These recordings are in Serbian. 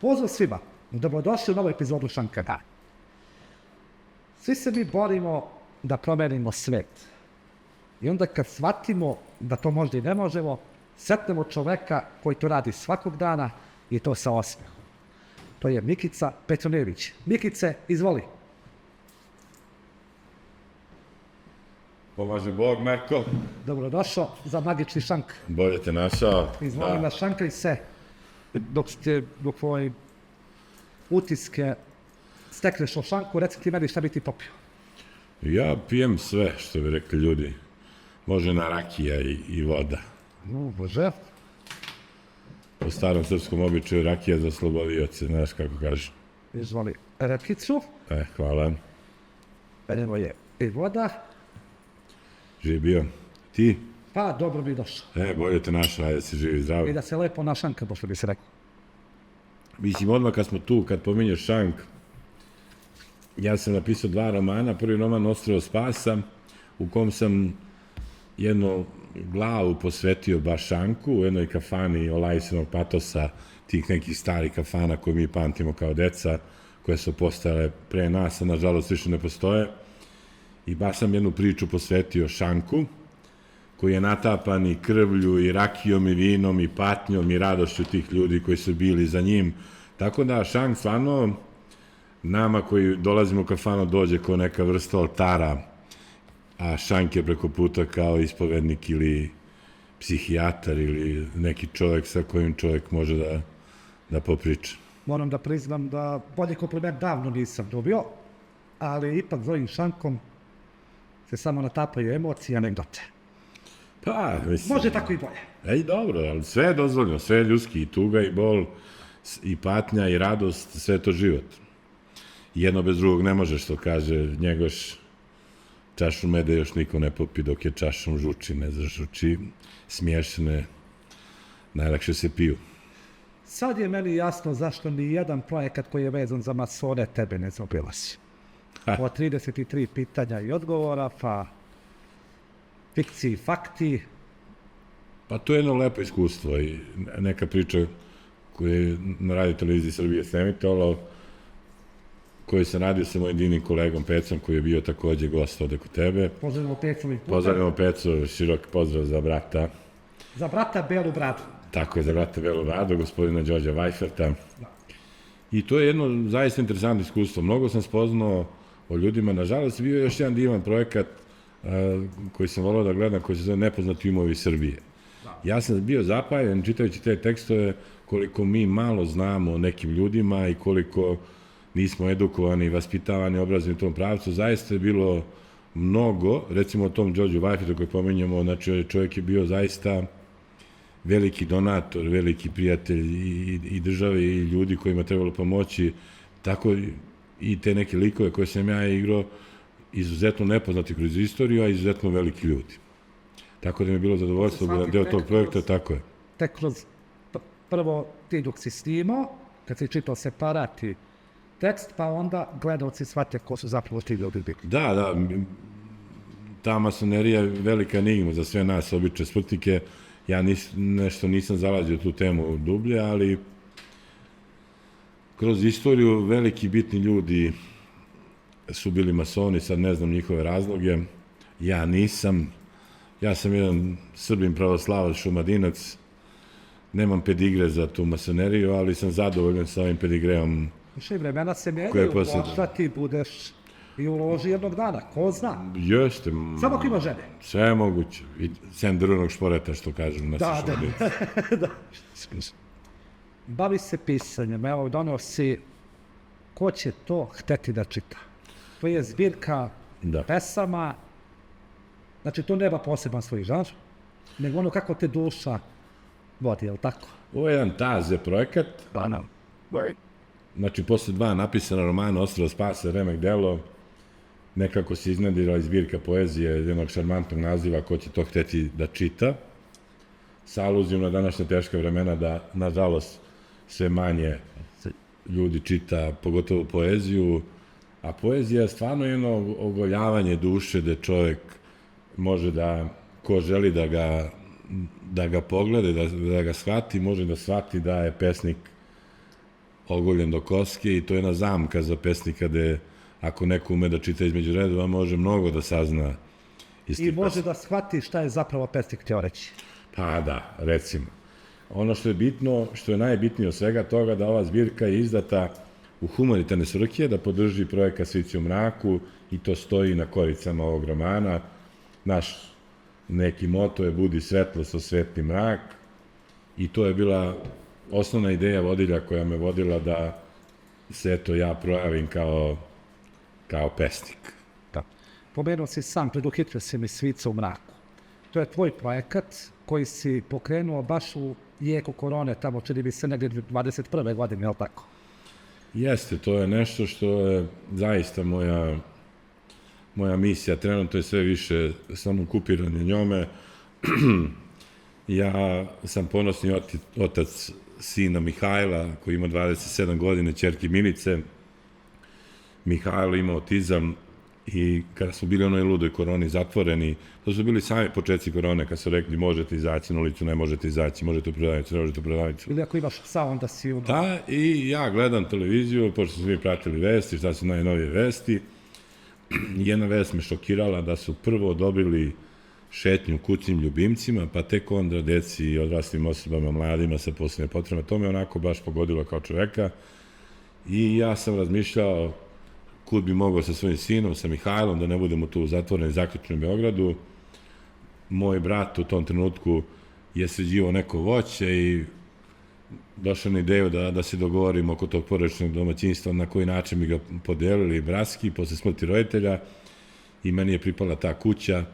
Pozdrav svima, dobrodošli u novu epizodu Šankana. Svi se mi borimo da promenimo svet. I onda kad shvatimo da to možda i ne možemo, sretnemo čoveka koji to radi svakog dana i to sa osmehom. To je Mikica Petronijević. Mikice, izvoli. Pomaže Bog, Marko. Dobrodošao za magični šank. Bolje te našao. Izvoli na šankaj se dok tvoj utiske stekneš o šanku, reci ti meni šta bi ti popio. Ja pijem sve, što bi rekli ljudi. Može na rakija i voda. Bože. Po starom srpskom običaju rakija za slobodioce, znaš kako kažu. Izvoli repicu. Hvala. Evo je i voda. Živ bio. Ti? Pa, dobro bi došao. Bolje te našao, ajde si živi, zdravo. I da se lepo našanka, pošto bi se rekao. Mislim, odmah kad smo tu, kad pominješ šank, ja sam napisao 2 romana. Prvi roman Ostrvo spasa, u kom sam jednu glavu posvetio baš šanku, u jednoj kafani olajsenog patosa, tih nekih starih kafana koje mi pamtimo kao deca, koje su postale pre nas, a nažalost više ne postoje. I baš sam jednu priču posvetio šanku, koji je natapan i krvlju, i rakijom, i vinom, i patnjom, i radošću tih ljudi koji su bili za njim. Tako da šank stvarno nama koji dolazimo u kafanu dođe kao neka vrsta oltara, a šank je preko puta kao ispovednik ili psihijatar ili neki čovjek sa kojim čovjek može da popriča. Moram da priznam da bolji kompliment davno nisam dobio, ali ipak za ovim šankom se samo natapaju emocije i anegdote. Pa, mislim... Može tako i bolje. Dobro, ali sve je dozvoljeno, sve je ljudski, i tuga, i bol, i patnja, i radost, sve je to život. Jedno bez drugog ne može, što kaže Njegoš, čašu mede još niko ne popi dok je čašom žuči, ne zažuči, smiješne, najlakše se piju. Sad je meni jasno zašto ni jedan projekat koji je vezan za masone tebe ne zaobilazi. Po 33 pitanja i odgovora, pa fikciji, fakti. Pa to je jedno lepo iskustvo i neka priča koju je na Radio Televiziji Srbije snemitalo, koju sam radio sa mojim divnim kolegom Pecom, koji je bio takođe gost ovde kod tebe. Pozdravimo Pecovi puta. Pozdravimo Pecu, širok pozdrav za brata. Za brata Belu bradu. Tako je, za brata Belu bradu, gospodina Đorđa Vajferta. I to je jedno zaista interesantno iskustvo. Mnogo sam spoznao o ljudima. Nažalost, bio je još jedan divan projekat koji sam volao da gledam, koji se zove Nepoznati umovi Srbije. Ja sam bio zapaljen čitajući te tekstove koliko mi malo znamo o nekim ljudima i koliko nismo edukovani i vaspitavani, obrazovani u tom pravcu. Zaista je bilo mnogo, recimo o tom Đorđu Vajfertu koji pominjamo, znači čovjek je bio zaista veliki donator, veliki prijatelj i države i ljudi kojima trebalo pomoći, tako i te neke likove koje sam ja igrao, izuzetno nepoznati kroz istoriju, a izuzetno veliki ljudi. Tako da mi je bilo zadovoljstvo da budem deo tog projekta, tako je. Tek kroz prvo ti dok si snimao, kad si čitao separati tekst, pa onda gledalci shvate ko su zapravo ti ljudi bili. Da, ta masonerija je velika enigma za sve nas, obične smrtnike. Ja nešto nisam zalađio tu temu dublje, ali kroz istoriju veliki bitni ljudi su bili masoni, sad ne znam njihove razloge. Ja nisam. Ja sam jedan Srbin pravoslavac, šumadinac. Nemam pedigre za tu masoneriju, ali sam zadovoljan sa ovim pedigreom. Više vremena se menjaju, možda ti budeš i uloži jednog dana, ko zna. Jeste. Samo ako ima žene. Sve je moguće. I sen drvenog šporeta, što kažem. Da. Bavi se pisanjem. Evo, donio si ko će to hteti da čita. To je zbirka pesama. Znači, to nema poseban svoj žanr, nego ono kako te duša vodi, je li tako? Ovo je jedan taze projekat. Znači, posle 2 napisana romana Ostrvo spasa, remek delo, nekako se iznedila i zbirka poezije jednog šarmantnog naziva ko će to hteti da čita, sa aluzijom na današnje teške vremena da, nažalost, sve manje ljudi čita, pogotovo poeziju, a poezija je stvarno jedno ogoljavanje duše gde čovjek može da, ko želi da ga poglede, da ga shvati, može da shvati da je pesnik ogoljen do koske i to je jedna zamka za pesnika gde ako neko ume da čita između redova, može mnogo da sazna iz I tih može pesama. da shvati šta je zapravo pesnik htio reći. Pa da, recimo. Ono što je bitno, što je najbitnije od svega toga, da ova zbirka je izdata u humanitarne svrhe, da podrži projekat Svici u mraku i to stoji na koricama ovog romana. Naš neki moto je budi svetlost, osvetli mrak i to je bila osnovna ideja vodilja koja me vodila da se eto ja projavim kao pesnik. Da. Pomenuo si sam, preduhitrio si mi Svica u mraku. To je tvoj projekat koji si pokrenuo baš u jeku korone, tamo čini mi se negdje 21. godine, je li tako? Jeste, to je nešto što je zaista moja misija. Trenutno je sve više samo okupiranje njome. Ja sam ponosni otac sina Mihajla, koji ima 27 godine, ćerke Milice. Mihajlo ima autizam i kada smo bili u onoj ludoj koroni zatvoreni, to su bili sami početci korone, kad su rekli možete izaći na ulicu, ne možete izaći, možete u prodavnicu, ne možete u prodavnicu. Ili ako imaš psa, onda si u... Da, i ja gledam televiziju, pošto smo mi pratili vesti, šta su najnovije vesti. Jedna vest me šokirala da su prvo odobrili šetnju kućnim ljubimcima, pa tek onda deci i odraslim osobama, mladima sa posebnim potrebama. To me onako baš pogodilo kao čoveka. I ja sam razmišljao kud bi mogao sa svojim sinom, sa Mihajlom, da ne budemo tu zatvoreni, zaključeni u Beogradu. Moj brat u tom trenutku je sređivao neko voće i došao na ideju da se dogovorimo oko tog porodičnog domaćinstva, na koji način bi ga podelili bratski posle smrti roditelja i meni je pripala ta kuća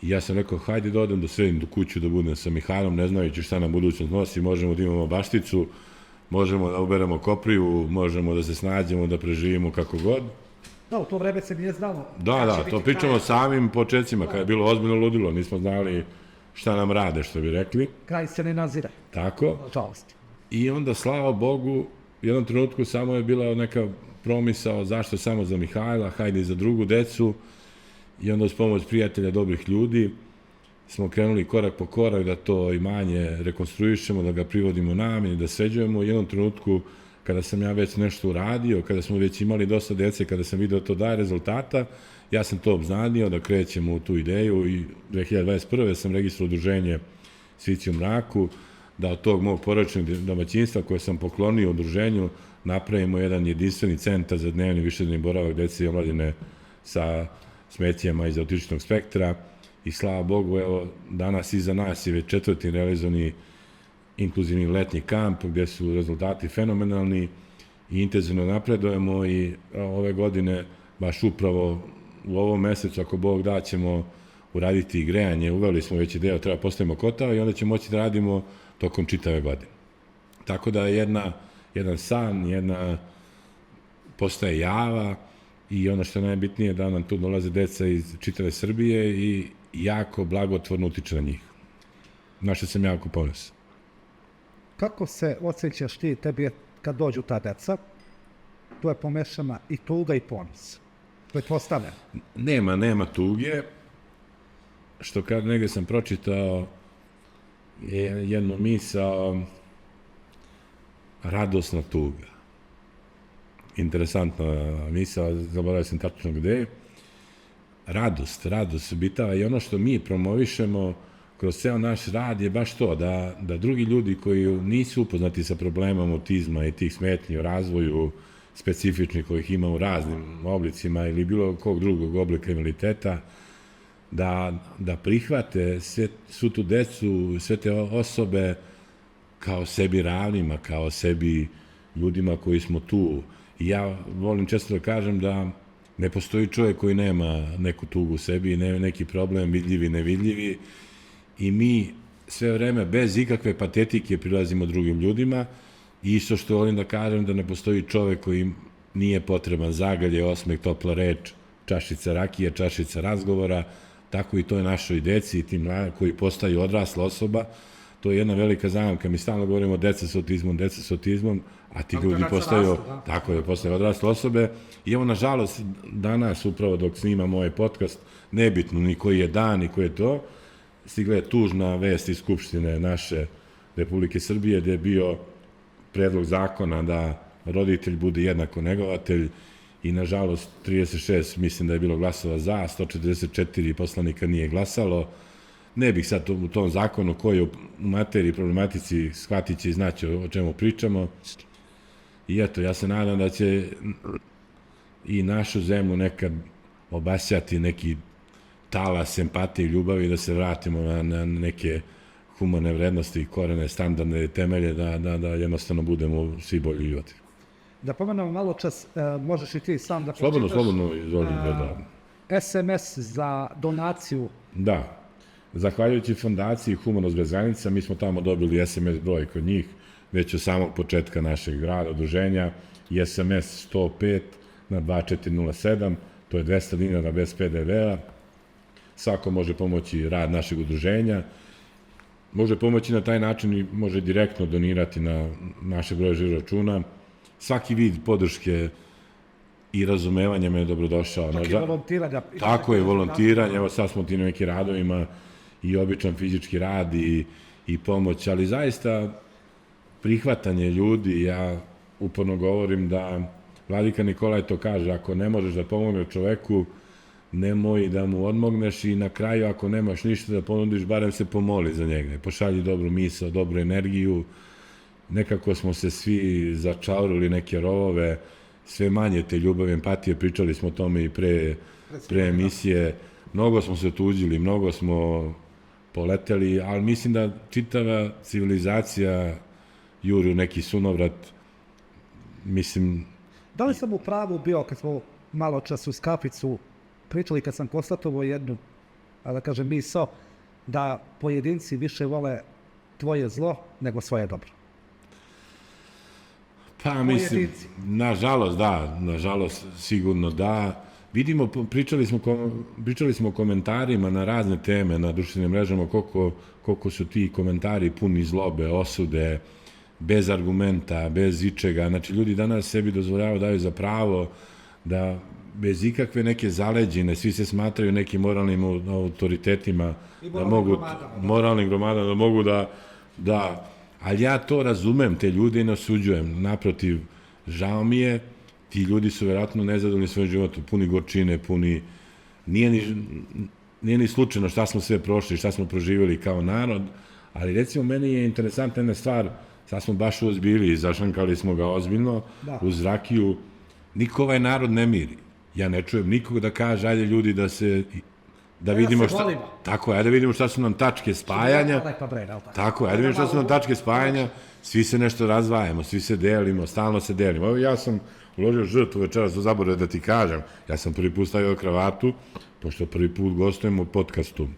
i ja sam rekao hajde da odem da sredim tu kuću, da budem sa Mihajlom, ne znajući šta nam budućnost nosi, možemo da imamo bašticu, možemo da uberemo kopriju, možemo da se snađemo, da preživimo kako god. Da, u to vreme se nije znalo. Da, to pričamo o samim početcima, kada je bilo ozbiljno ludilo, nismo znali šta nam rade, što bi rekli. Kraj se ne nazire, Tako. nažalost. I onda, slava Bogu, u jednom trenutku samo je bila neka promisao zašto samo za Mihajla, hajde i za drugu decu. I onda uz pomoć prijatelja, dobrih ljudi, smo krenuli korak po korak da to imanje rekonstruišemo, da ga privodimo nameni, da sređujemo. U jednom trenutku, kada sam ja već nešto uradio, kada smo već imali dosta dece, kada sam vidio to daje rezultata, ja sam to obznanio da krećemo u tu ideju i 2021. sam registrao udruženje Svici u mraku, da od tog mog porodičnog domaćinstva koje sam poklonio udruženju napravimo jedan jedinstveni centar za dnevni višednevni boravak dece i omladine sa smetnjama iz autističnog spektra i slava Bogu, evo, danas iza nas je već 4. realizovani inkluzivni letnji kamp gde su rezultati fenomenalni i intenzivno napredujemo i ove godine, baš upravo u ovom mesecu, ako Bog da, ćemo uraditi grejanje, uveli smo već ideju, treba postavimo kotao i onda ćemo moći da radimo tokom čitave godine. Tako da jedan san, postaje java i ono što je najbitnije da nam tu dolaze deca iz čitave Srbije i jako blagotvorno utiče na njih. Na što sam jako ponosan. Kako se osjećaš ti, tebi kad dođu ta deca, tu je pomešana i tuga i ponos. Pretpostavljam. Nema tuge, što kad negde sam pročitao jednu misao, radosna tuga. Interesantna misao, zaboravio sam tačno gde. Radost bitava i ono što mi promovišemo kroz ceo naš rad je baš to, da drugi ljudi koji nisu upoznati sa problemom autizma i tih smetnji u razvoju specifičnih kojih ima u raznim oblicima ili bilo kog drugog oblika invaliditeta, da prihvate svu tu decu, sve te osobe kao sebi ravnima, kao sebi ljudima koji smo tu. I ja volim često da kažem da ne postoji čovjek koji nema neku tugu u sebi, neki problem, vidljivi, nevidljivi, i mi sve vreme bez ikakve patetike prilazimo drugim ljudima i isto što volim da kažem da ne postoji čovek koji nije potreban zagalje, osmeh, topla reč, čašica rakije, čašica razgovora, tako i to je našoj deci i tim koji postaju odrasla osoba. To je jedna velika zamka. Mi stalno govorimo deca sa autizmom, a ti ljudi postaju, tako je, postaju odrasle osobe. I evo, nažalost, danas, upravo dok snimam ovaj podcast, nebitno ni koji je dan, ni koji je to, stigla je tužna vest iz Skupštine naše Republike Srbije, gde je bio predlog zakona da roditelj bude jednako negovatelj i nažalost 36 mislim da je bilo glasova za, 144 poslanika nije glasalo. Ne bih sad u tom zakonu koji je u materiji, problematici shvatit će i znaći o čemu pričamo. I eto, ja se nadam da će i našu zemlju nekad obasjati neki talas empatije i ljubavi, da se vratimo na neke humane vrednosti, korene, standardne temelje, da jednostavno budemo svi bolji ljudi. Da pomenemo malo čas, možeš i ti sam da Slobodno, izvolim da. SMS za donaciju. Da. Zahvaljujući fondaciji Humanost bez granica, mi smo tamo dobili SMS broj kod njih, već od samog početka našeg grada, udruženja, i SMS 105 na 2407, to je 200 dinara bez PDV-a. Svako može pomoći rad našeg udruženja, može pomoći na taj način i može direktno donirati na naše broj žiro računa. Svaki vid podrške i razumevanja me je dobrodošao. Čak i volontiranja. Tako je, volontiranje, evo sad smo ti na nekim radovima i običan fizički rad i pomoć, ali zaista prihvatanje ljudi, ja uporno govorim da Vladika Nikolaj to kaže, ako ne možeš da pomogneš čoveku, nemoj da mu odmogneš i na kraju ako nemaš ništa da ponudiš, barem se pomoli za njega, pošalji dobru misao, dobru energiju. Nekako smo se svi začaurili neke rovove, sve manje te ljubavi, empatije, pričali smo o tome i pre emisije. Mnogo smo se otuđili, mnogo smo poleteli, ali mislim da čitava civilizacija juri u neki sunovrat, mislim... Da li sam u pravu bio kad smo malo čas uz kaficu pričali, kad sam konstatovao jednu, da kažem, misao, da pojedinci više vole tvoje zlo nego svoje dobro? Pa mislim, nažalost, sigurno da. Vidimo, pričali smo o komentarima na razne teme na društvenim mrežama, koliko su ti komentari puni zlobe, osude, bez argumenta, bez ičega. Znači, ljudi danas sebi dozvoljavaju, daju za pravo da bez ikakve neke zaleđine, svi se smatraju nekim moralnim autoritetima, moralnim gromadama, da mogu da, ali ja to razumem, te ljude i ne osuđujem. Naprotiv, žao mi je, ti ljudi su vjerojatno nezadovoljni svojim životom, puni gorčine, nije ni slučajno šta smo sve prošli, šta smo proživjeli kao narod, ali recimo meni je interesantna jedna stvar, sad smo baš uzbili i zašankali smo ga ozbiljno uz rakiju, niko ovaj narod ne miri. Ja ne čujem nikog da kaže, ajde ljudi da vidimo šta... Tako je, ajde vidimo šta su nam tačke spajanja. Tako je, ajde vidimo šta su nam tačke spajanja, svi se nešto razdvajamo, svi se delimo, stalno se delimo. Evo ja sam uložio žrtvu večeras, to zaboravio da ti kažem. Ja sam prvi put stavio kravatu, pošto prvi put gostujem u podcastu.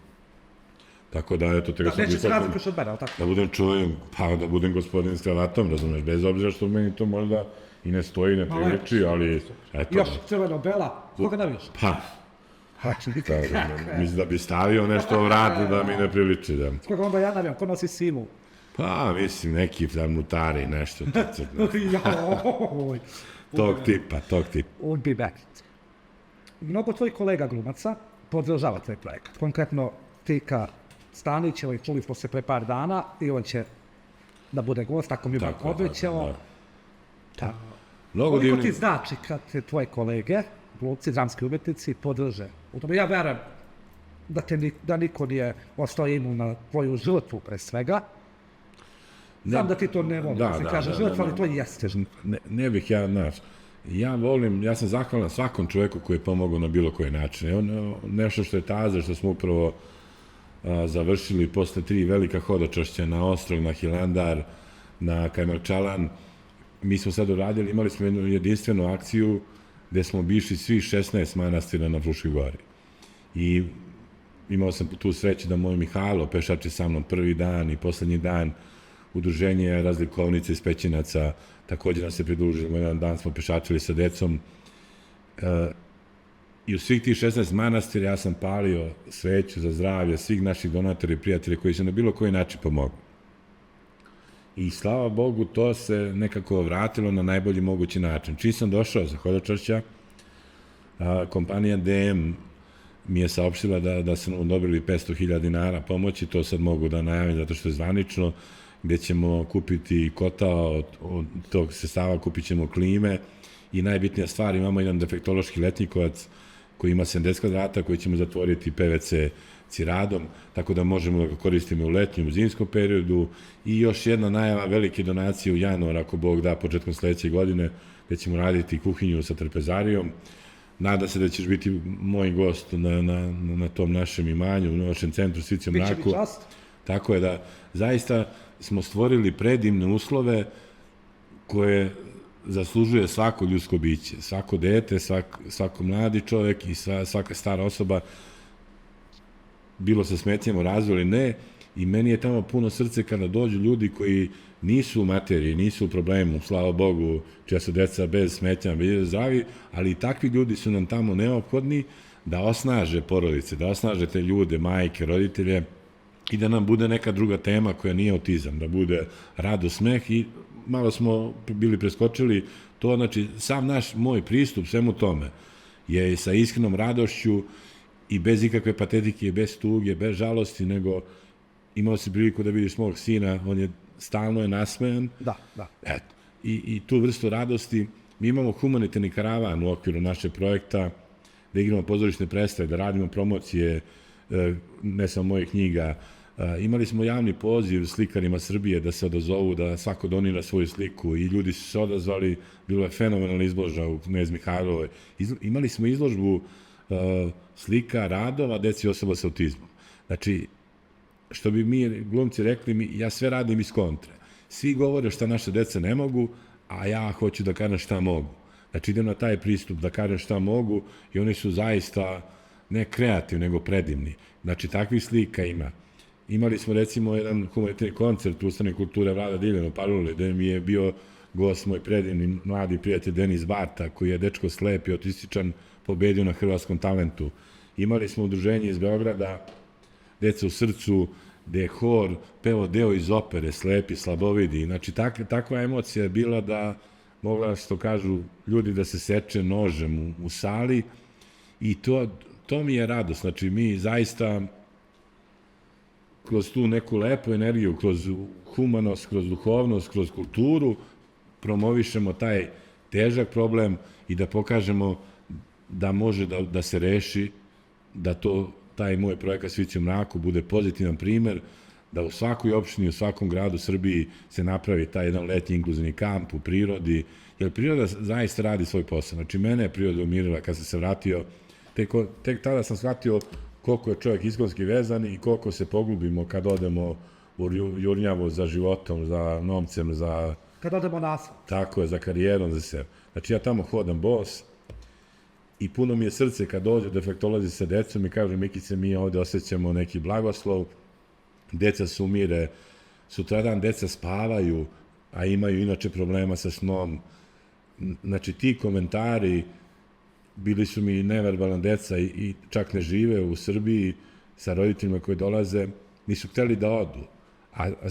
Tako da, eto, tega sam... Neće se razlikuš od mene, ali tako? Da budem čovjek, pa da budem gospodin s kravatom, razumeš, bez obzira što meni to možda i ne stoji, ne priliči, ali... Još crveno-bela, koga navijaš? Pa, mislim da bi stavio nešto vrati da mi ne priliči. S koga onda ja navijam, ko nosi simu? Pa, mislim, neki mutari, nešto. Tog tipa. Would be back. Mnogo tvojih kolega glumaca podržava tvoj projekat. Konkretno Tika Stanić, čuli smo se pre par dana i on će da bude gost, tako mi obećao. Koliko ti znači kad te tvoje kolege, glumci, dramski umetnici, podrže? U tome ja verujem da niko nije ostao imun na tvoju žrtvu pre svega. Znam da ti to ne voli, da se kaže žrtva, ali to jeste. Ne bih ja sam zahvalan svakom čoveku koji je pomogao na bilo koji način. Nešto što je taze, što smo upravo završili posle 3 velika hodočašća na Ostrog, na Hilandar, na Kajmakčalan. Mi smo sad uradili, imali smo jednu jedinstvenu akciju gde smo obišli svih 16 manastira na Fruškoj gori. I imao sam tu sreću da moj Mihajlo pešači sa mnom prvi dan i poslednji dan. Udruženje Razlikovnice iz Pećinaca također nas se pridružilo. Jedan dan smo pešačili sa decom. I u svih tih 16 manastira ja sam palio sveću za zdravlje svih naših donatora i prijatelja koji su na bilo koji način pomogli. I slava Bogu, to se nekako vratilo na najbolji mogući način. Čim sam došao za hodočašća, kompanija DM mi je saopštila da su dobili 500.000 dinara pomoći, to sad mogu da najavim zato što je zvanično. gde ćemo kupiti kotao, od tog sredstava kupit ćemo klime i najbitnija stvar, imamo jedan defektološki letnjikovac koji ima 70 kvadrata, koji ćemo zatvoriti PVC ciradom, tako da možemo da ga koristimo u letnjem, u zimskom periodu i još jedna najava velike donacije u januar, ako Bog da, početkom sledeće godine, gde ćemo raditi kuhinju sa trpezarijom. Nada se da ćeš biti moj gost na tom našem imanju, u našem centru Svicijom Biće mraku. mi čast. Tako je da zaista smo stvorili predivne uslove koje zaslužuje svako ljudsko biće, svako dete, svako mladi čovek i svaka stara osoba, bilo sa smetnjama u razvoju ili ne, i meni je tamo puno srce kada dođu ljudi koji nisu u materiji, nisu u problemu, slava Bogu, čija su deca bez smetnjama, bez zdravi, ali i takvi ljudi su nam tamo neophodni da osnaže porodice, da osnaže te ljude, majke, roditelje i da nam bude neka druga tema koja nije autizam, da bude radost, smeh i malo smo bili preskočili to, znači sam moj pristup svemu tome je sa iskrenom radošću i bez ikakve patetike, bez tuge, bez žalosti, nego imao si priliku da vidiš mog sina, on je stalno nasmejan. Da. Eto. I tu vrstu radosti. Mi imamo humanitarni karavan u okviru našeg projekta, da igramo pozorišne predstave, da radimo promocije, ne samo mojih knjiga. Imali smo javni poziv slikarima Srbije da se odazovu, da svako donira svoju sliku i ljudi su se odazvali, bilo je fenomenalna izložba u Knez Mihajlovoj. Imali smo izložbu slika, radova, deci osoba sa autizmom. Znači, što bi mi glumci rekli, ja sve radim iz kontre. Svi govore šta naše deca ne mogu, a ja hoću da kažem šta mogu. Znači, idem na taj pristup da kažem šta mogu i oni su zaista ne kreativni, nego predivni. Znači, takvih slika ima. Imali smo, recimo, jedan humanitarni koncert u Ustanovi kulture Vlada Diljana u Paliluli, gde mi je bio gost moj predivni mladi prijatelj Denis Barta, koji je dečko slep i autističan, pobedio na Hrvatskom talentu. Imali smo udruženje iz Beograda, Deca u srcu, gde je hor peo deo iz opere, slepi, slabovidi. Znači, takva emocija je bila da mogla, što kažu ljudi, da se seče nožem u sali i to mi je radost. Znači, mi zaista kroz tu neku lepu energiju, kroz humanost, kroz duhovnost, kroz kulturu, promovišemo taj težak problem i da pokažemo da može da se reši, da taj moj projekat Svici u mraku bude pozitivan primer, da u svakoj opštini, u svakom gradu u Srbiji se napravi taj jedan letnji inkluzivni kamp u prirodi, jer priroda zaista radi svoj posao. Znači, mene je priroda umirila kad sam se vratio, tek tada sam shvatio koliko je čovjek iskonski vezan i koliko se pogubimo kad odemo u jurnjavu za životom, za novcem, za... Kad odemo na asfalt. Tako je, za karijerom, za sebe. Znači, ja tamo hodam bos i puno mi je srce kad dođe defektolozi sa decom i kažu, Mikice, mi ovde osjećamo neki blagoslov, deca se umire, sutradan deca spavaju, a imaju inače problema sa snom. Znači, ti komentari bili su mi neverbalna deca i čak ne žive u Srbiji sa roditeljima koji dolaze, nisu hteli da odu. A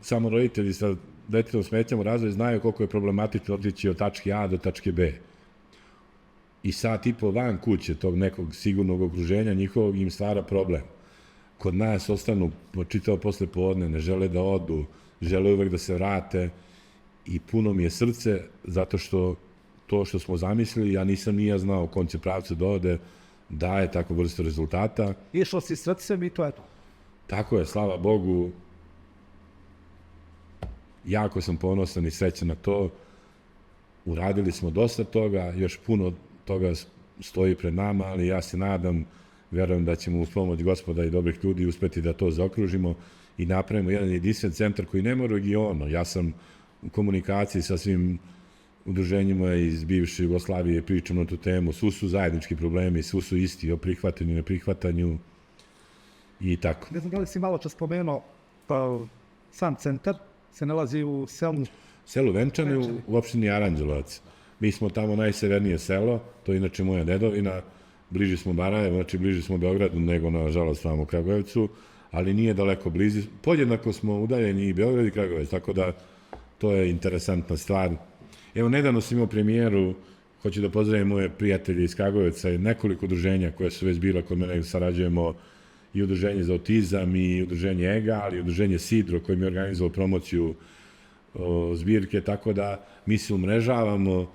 samo roditelji sa detetom smetnjama u razvoju znaju koliko je problematično otići od tačke A do tačke B. I sat i po van kuće tog nekog sigurnog okruženja njihovog im stvara problem. Kod nas ostanu čitavo posle podne, ne žele da odu, žele uvek da se vrate i puno mi je srce zato što to što smo zamislili, ja nisam ni ja znao u kom će pravcu da ode, daje takvu vrstu rezultata. Išlo si srcem i to je to. Tako je, slava Bogu, jako sam ponosan i srećan na to. Uradili smo dosta toga, još puno toga stoji pred nama, ali ja se nadam, verujem da ćemo uz pomoć Gospoda i dobrih ljudi uspeti da to zaokružimo i napravimo jedan jedinstven centar koji nema u regionu. Ja sam u komunikaciji sa svim udruženjima iz bivše Jugoslavije, pričam na tu temu, svu su zajednički problemi, svu su isti o prihvatanju, neprihvatanju i tako. Ne znam da li si malo čas spomenuo, sam centar se nalazi u Selu Venčane u opštini Aranđelovac. Mi smo tamo najsevernije selo, to je inače moja dedovina, bliži smo Barajevo, znači bliži smo Beogradu nego nažalost tamo u Kragujevcu, ali nije daleko blizu. Podjednako smo udaljeni i Beograd i Kragujevac, tako da to je interesantna stvar. Evo, nedavno sam imao premijeru, hoću da pozdravim moje prijatelje iz Kragujevca i nekoliko udruženja koje su već bila kod mene, sarađujemo i Udruženje za autizam i Udruženje EGA, ali i Udruženje Sidro koji mi je organizovao promociju zbirke, tako da mi se umrežavamo,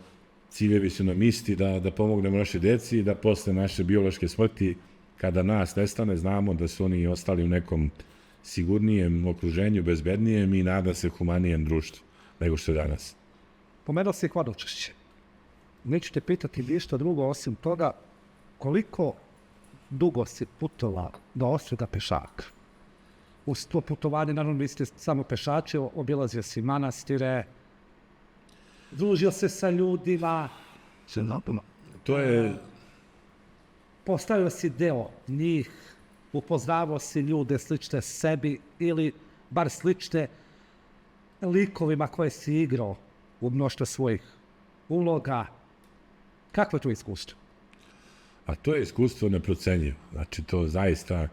ciljevi su nam isti, da pomognemo naše deci i da posle naše biološke smrti, kada nas nestane, znamo da su oni ostali u nekom sigurnijem okruženju, bezbednijem i nadam se humanijem društvu nego što je danas. Pomenuo si hodočašće. Neću te pitati ništa drugo osim toga koliko dugo si putovao do Osvega pešaka. Uz to putovanje, naravno, vi ste samo pešači, obilazio si manastire, družio se sa ljudima, To je, postavio si deo njih, upoznavao si ljude slične sebi ili bar slične likovima koje si igrao u mnoštvo svojih uloga. Kakvo je to iskustvo? a to je iskustvo neprocenjivo. Znači, to zaista,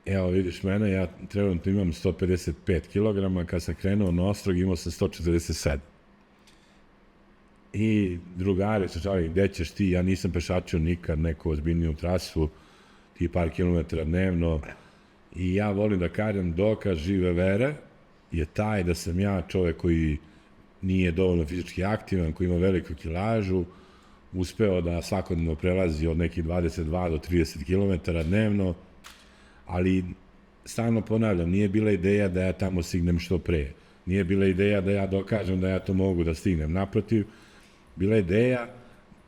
evo vidiš mene, ja trenutno imam 155 kg, kad sam krenuo na Ostrog imao sam 147. I drugari su čali, gde ćeš ti, ja nisam pešačio nikad neku ozbiljniju trasu, ti par kilometara dnevno. I ja volim da kažem, dokaz žive vere je taj da sam ja čovek koji nije dovoljno fizički aktivan, koji ima veliku kilažu, uspeo da svakodnevno prelazi od nekih 22 do 30 km dnevno, ali stalno ponavljam, nije bila ideja da ja tamo stignem što pre. Nije bila ideja da ja dokažem da ja to mogu da stignem. Naprotiv, bila je ideja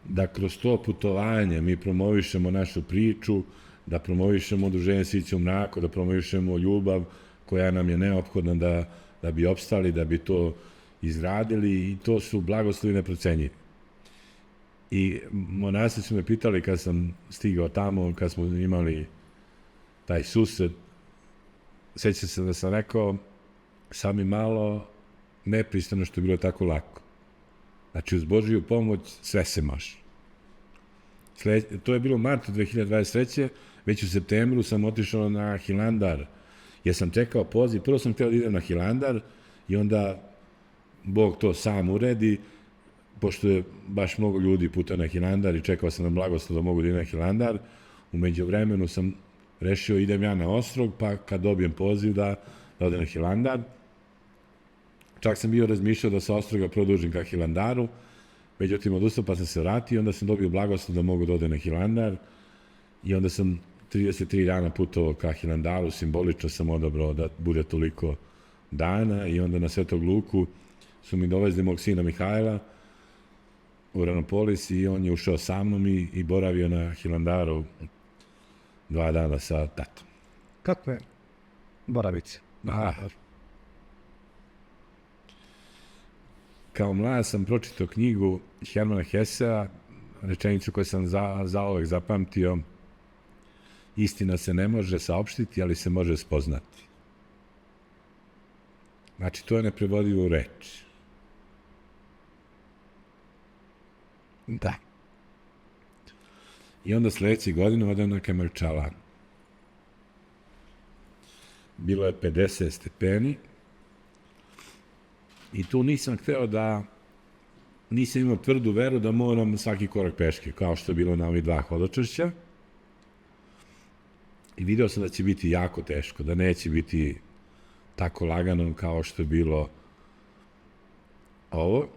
da kroz to putovanje mi promovišemo našu priču, da promovišemo udruženje Sića u mraku, da promovišemo ljubav koja nam je neophodna da bi opstali, da bi to izradili i to su blagoslovi neprocenjivi. I monasi su me pitali kad sam stigao tamo, kad smo imali taj susret, sećam se da sam rekao, sam mi malo nepristojno što je bilo tako lako. Znači, uz Božiju pomoć sve se može. To je bilo u martu 2023. Već u septembru sam otišao na Hilandar, jer sam čekao poziv. Prvo sam htio da idem na Hilandar i onda Bog to sam uredi, pošto je baš mnogo ljudi puta na Hilandar i čekao sam na blagoslov da mogu da idem na Hilandar. U međuvremenu sam rešio idem ja na Ostrog, pa kad dobijem poziv da odem na Hilandar. Čak sam bio razmišljao da sa Ostroga produžim ka Hilandaru, međutim odustao pa sam se vratio i onda sam dobio blagoslov da mogu da odem na Hilandar i onda sam 33 dana putovao ka Hilandaru, simbolično sam odabrao da bude toliko dana i onda na Svetog Luku su mi dovezli mog sina Mihajla u Ranopolis i on je ušao sa mnom i boravio na Hilandaru 2 dana sa tatom. Kako je boravice? Kao mlad sam pročitao knjigu Hermana Hessea, rečenicu koju sam zauvek zapamtio: istina se ne može saopštiti, ali se može spoznati. Znači, to je neprevodivo u reč. Da. I onda sledeće godine odem na Kamerčalan. Bilo je 50 stepeni i tu nisam hteo nisam imao tvrdu veru da moram svaki korak peške, kao što je bilo na ovih 2 hodočašća. I video sam da će biti jako teško, da neće biti tako lagano kao što je bilo ovo.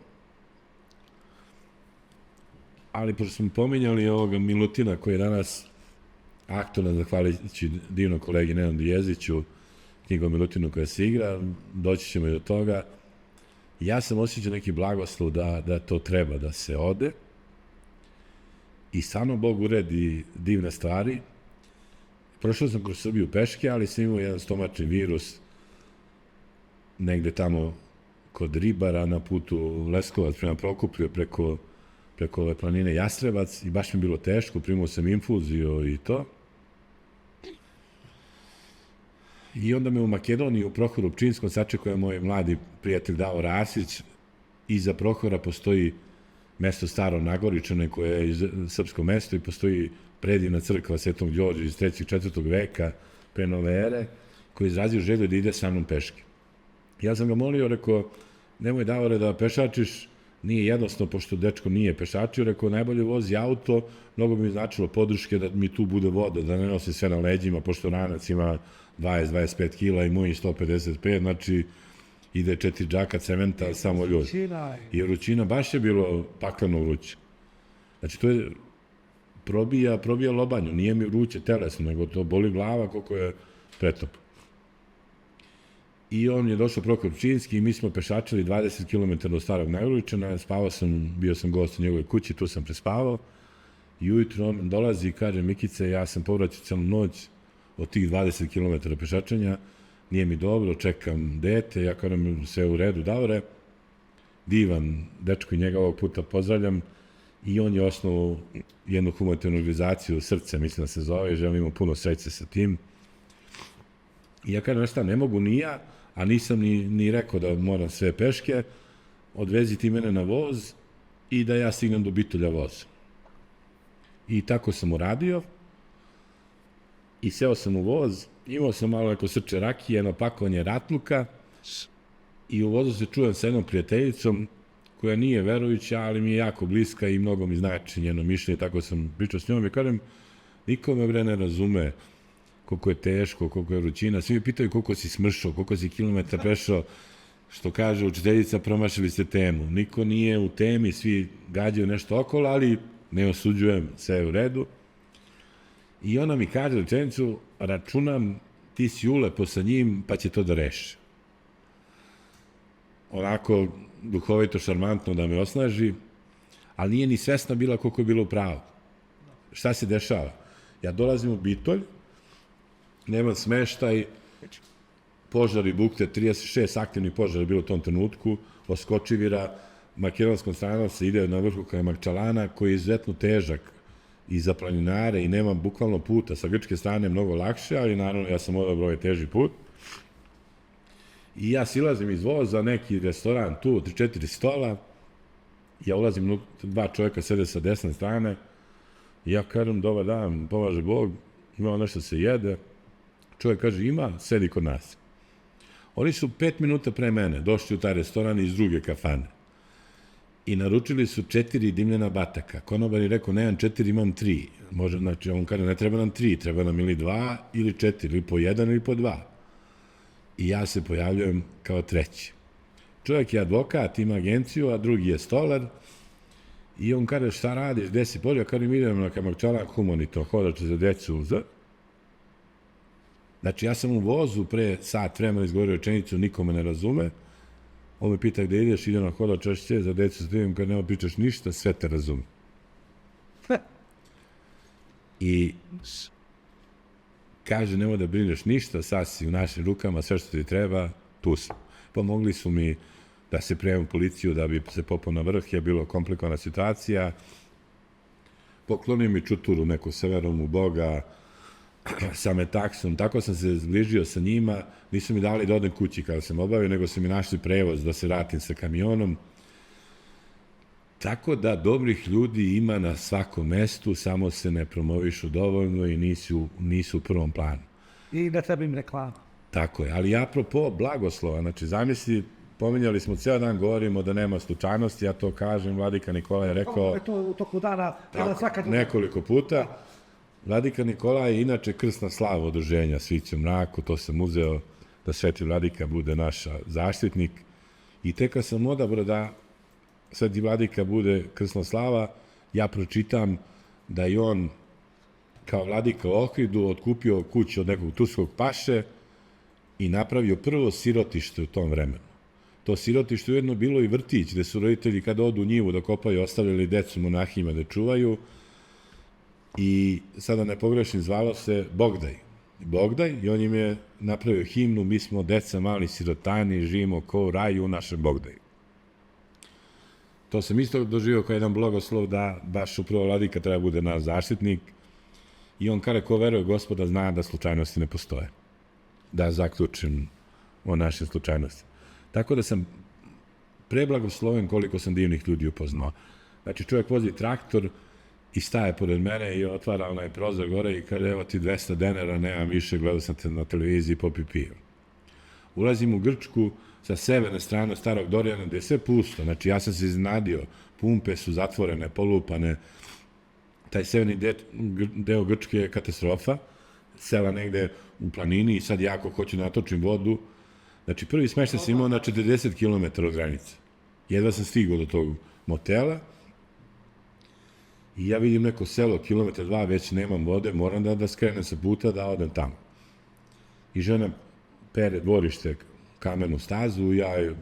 Ali pošto smo pominjali ovoga Milutina koji je danas aktualan zahvaljujući divnom kolegi Nenadu Jeziću, knjigom Milutinu koja se igra, doći ćemo i do toga. Ja sam osjećao neki blagoslov da to treba da se ode i stvarno Bog uredi divne stvari. Prošao sam kroz Srbiju peške, ali sam imao jedan stomačni virus negde tamo kod Ribara na putu Leskovac prema Prokuplju preko ove planine Jastrebac i baš mi je bilo teško, primao sam infuziju i to. I onda me u Makedoniji, u Prohoru Pčinskom, sačekao je moj mladi prijatelj Davor Arsić. Iza Prohora postoji mesto Staro Nagoričane, koje je srpsko mesto i postoji predivna crkva Svetog Đorđa iz 3. i 4. veka pre nove ere, koji je izrazio želju da ide sa mnom peške. Ja sam ga molio, rekao, nemoj Davore da pešačiš, nije jednostavno, pošto dečko nije pešačio, rekao, najbolje vozi auto, mnogo bi mi značilo podrške da mi tu bude voda, da ne nosi sve na leđima, pošto ranac ima 20-25 kila i moj 155, znači ide 4 džaka cementa, samo ljud. I vrućina, baš je bilo pakleno vruće. Znači, to je probija lobanju, nije mi vruće telesno, nego to boli glava koliko je pretop. I on je došao Prokopčinski i mi smo pešačili 20 km do Starog Najvručana, bio sam gost u njegovoj kući, tu sam prespavao. I ujutro on dolazi i kaže, Mikice, ja sam povraćao celu noć od tih 20 km pešačenja, nije mi dobro, čekam dete, ja kažem, sve u redu, Davore, divan dečko i njega ovog puta pozdravljam, i on je osnovao jednu humanitarnu organizaciju Srce, mislim da se zove, želimo puno sreće sa tim. I ja kažem, šta, ne mogu ni ja, a nisam ni rekao da moram sve peške, odvezi ti mene na voz i da ja stignem do Bitolja voza. I tako sam uradio i seo sam u voz, imao sam malo neko srče rakije, jedno pakovanje ratluka i u vozu se čujem sa jednom prijateljicom koja nije verujuća, ali mi je jako bliska i mnogo mi znači njeno mišljenje, tako sam pričao s njom i kažem, niko me bre ne razume koliko je teško, koliko je vrućina, svi mi pitaju koliko si smršao, koliko si kilometra prešao, što kaže učiteljica, promašili ste temu. Niko nije u temi, svi gađaju nešto okolo, ali ne osuđujem, sve je u redu. I ona mi kaže rečenicu, računam, ti si ulepo sa njim, pa će to da reši. Onako, duhovito, šarmantno da me osnaži, ali nije ni svesna bila koliko je bilo pravo. Šta se dešava? Ja dolazim u Bitolj, nemam smeštaj, požari bukte, 36 aktivnih požara je bilo u tom trenutku, oskočivira, makedonskom stranom se ide na vrhu Kajmakčalana, koji je izuzetno težak i za planinare i nema bukvalno puta. Sa grčke strane mnogo lakše, ali naravno ja sam odabrao ovaj teži put. I ja silazim iz voza, neki restoran tu, 3-4 stola, ja ulazim, 2 čovjeka sede sa desne strane, i ja kažem, dobar dan, pomaže Bog, imamo nešto se jede. Čovjek kaže, ima, sedi kod nas. Oni su 5 minuta pre mene došli u taj restoran iz druge kafane i naručili su 4 dimljena bataka. Konobar je rekao, nemam 4, imam 3. Može, znači, on kaže, ne treba nam 3, treba nam ili 2 ili 4, ili po 1 ili po 2. I ja se pojavljujem kao treći. Čovjek je advokat, ima agenciju, a drugi je stolar. I on kaže, šta radiš, gde si pođeo? Kaže, idem na Kajmakčalan humanitarno, hodač za decu. Znači, ja sam u vozu pre sat vremena izgovorio rečenicu, niko me ne razume. On me pita gde ideš, idem na hodač za decu, kad nema pričaš ništa, sve te razume. I kaže, nemoj da brineš ništa, sad si u našim rukama, sve što ti treba, tu sam. Pomogli su mi da se prijavim policiju, da bi se popao na vrh, je bilo komplikovana situacija. Poklonio mi čuturu neku severom u Boga, sa metaksom, tako sam se zbližio sa njima, nisu mi dali da odem kući kada sam obavio, nego su mi našli prevoz da se vratim sa kamionom. Tako da dobrih ljudi ima na svakom mestu, samo se ne promovišu dovoljno i nisu u prvom planu. I ne treba im reklama. Tako je, ali apropo blagoslova, znači zamisli, pominjali smo ceo dan, govorimo da nema slučajnosti, ja to kažem, Vladika Nikola je rekao... To je u toku dana, nekoliko puta. Vladika Nikola je inače krsna slava udruženja Sviće u mraku, to sam uzeo da Sveti Vladika bude naš zaštitnik. I tek kad sam odabrao da Sveti Vladika bude krsna slava, ja pročitam da je on kao vladika u Ohridu otkupio kuću od nekog turskog paše i napravio prvo sirotište u tom vremenu. To sirotište ujedno bilo i vrtić, gde su roditelji kada odu u njivu da kopaju ostavljali decu monahima da čuvaju. I sada ne pogrešim, zvalo se Bogdaj i on im je napravio himnu, mi smo deca mali sirotani, živimo ko u raju u našem Bogdaju. To sam isto doživio kao jedan blagoslov da baš upravo vladika treba bude naš zaštitnik i on kada ko veruje Gospoda zna da slučajnosti ne postoje. Da zaključim o našim slučajnostima. Tako da sam preblagosloven koliko sam divnih ljudi upoznao. Znači čovjek vozi traktor i staje pored mene i otvara onaj prozor gore i kaže, evo ti 200 denara, nemam više, gledao sam te na televiziji, popi pivo. Ulazim u Grčku, sa severne strane Starog Dorjana, gde je sve pusto. Znači, ja sam se iznenadio, pumpe su zatvorene, polupane, taj severni deo Grčke je katastrofa, sela negde u planini i sad jako hoću da natočim vodu. Znači, prvi smeštaj sam imao na 40 km od granice. Jedva sam stigao do tog motela i ja vidim neko selo, kilometar, dva, već nemam vode, moram da skrenem sa puta, da odem tamo. I žena pere dvorište, kamenu stazu, ja joj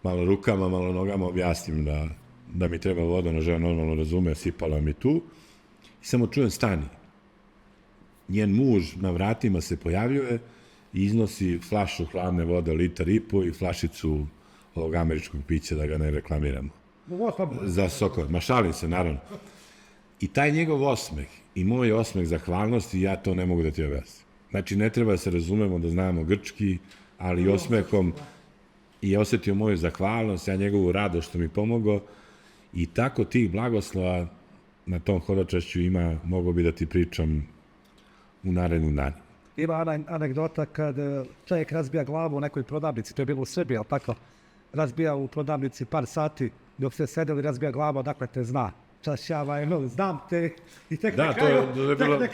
malo rukama, malo nogama objasnim da mi treba voda, ona žena normalno razume, sipala mi tu. I samo čujem stani. Njen muž na vratima se pojavljuje i iznosi flašu hladne vode, 1,5 litara i flašicu ovog američkog pića, da ga ne reklamiramo. Za sokovat. Ma šalim se, naravno. I taj njegov osmeh i moj osmeh zahvalnosti, ja to ne mogu da ti objasnim. Znači, ne treba da se razumemo da znamo grčki, ali osmehom i osetio moju zahvalnost, ja njegovu radost što mi pomogao i tako tih blagoslova na tom hodočašću ima, mogu bi da ti pričam u narednim danima. Ima anegdota kad čovjek razbija glavu u nekoj prodavnici, to je bilo u Srbiji, ali tako, razbija u prodavnici par sati, dok ste sedeli, razbija glava, dakle te zna. Čašava, znam te, i tek na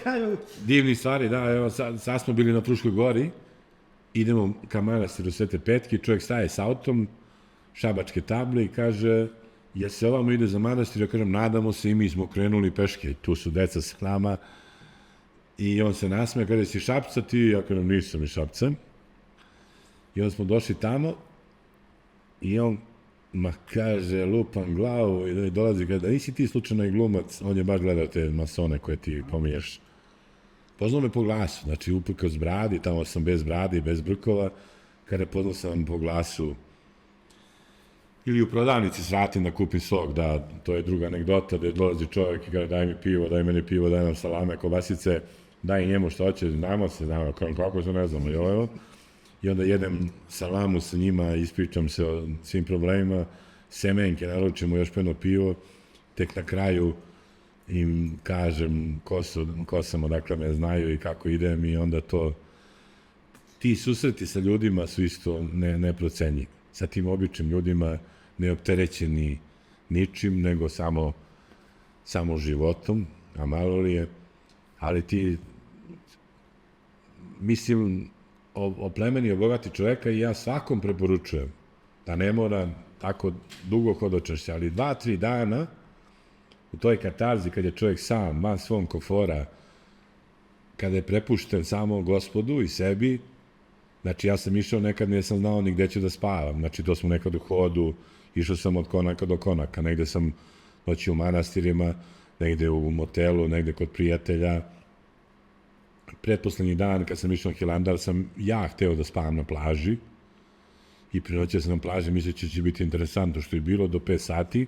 kraju... Divni stvari, da, evo, sad smo bili na Fruškoj gori, idemo ka manastiru Svete Petke, čovjek staje s autom, šabačke table i kaže, je se ovamo ide za manastir, ja kažem, nadamo se i mi smo krenuli peške, tu su deca s nama, i on se nasmeje, kada si Šapca ti, ja kažem, nisam iz Šapca, i onda smo došli tamo, i on ma kaže, lupam glavu i dolazi, kada nisi ti slučajno i glumac, on je baš gledao te masone koje ti pominješ. Poznao me po glasu, znači uprkos bradi, tamo sam bez brade i bez brkova, kada poznao sam po glasu ili u prodavnici svratim da kupim sok, da, to je druga anegdota, da dolazi čovjek i kada daj mi pivo, daj meni pivo, daj nam salame, kobasice, daj njemu što hoće, znamo, kako se ne znamo, i onda jedem salamu sa njima, ispričam se o svim problemima, semenke, naručim mu još peno pivo, tek na kraju im kažem ko sam, odakle me znaju i kako idem i onda to, ti susreti sa ljudima su isto neprocenjivi. Sa tim običnim ljudima neopterećeni ničim, nego samo životom, a malo li je, ali ti, mislim, oplemeni i obogati čoveka i ja svakom preporučujem da ne mora tako dugo hodočašća, ali 2-3 dana u toj katarzi kad je čovjek sam, van svom komfora, kada je prepušten samo Gospodu i sebi, znači ja sam išao nekad, nisam znao ni gde ću da spavam, znači to smo nekad u hodu, išao sam od konaka do konaka, negde sam noći u manastirima, negde u motelu, negde kod prijatelja. Pretposlednji dan, kad sam išao na Hilandar, sam ja hteo da spavam na plaži i prenoćio sam na plaži, misleći će biti interesantno što je bilo do 5 sati,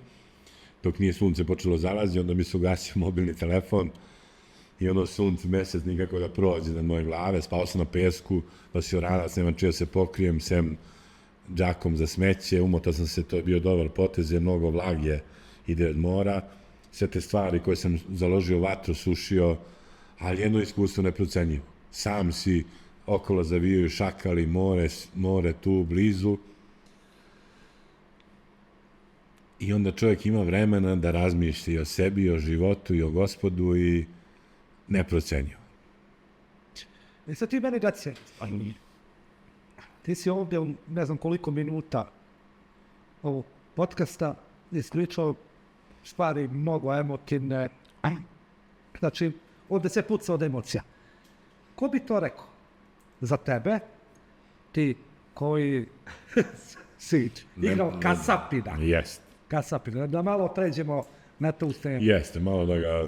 dok nije sunce počelo zalazi, onda mi se ugasio mobilni telefon i ono sunce, mesec nikako da prođe na moje glave, spao sam na pesku, nosio ranac, nemam čeo se pokrijem, sem džakom za smeće, umotao sam se, to je bio dobar potez, jer mnogo vlage ide od mora, sve te stvari koje sam založio vatru, sušio, ali jedno iskustvo neprocenjivo. Sam si, okolo zavijaju šakali, more tu blizu. I onda čovjek ima vremena da razmišlja i o sebi, i o životu, i o Gospodu i neprocenjivo. I sad ti meni reci, ti si ovdje u ne znam koliko minuta ovog podcasta ispričao stvari mnogo emotivne, znači ovdje se puca od emocija. Ko bi to rekao za tebe, ti koji si igrao kasapina? Jeste. Kasapina, da malo pređemo na tu temu. Jeste, malo da ga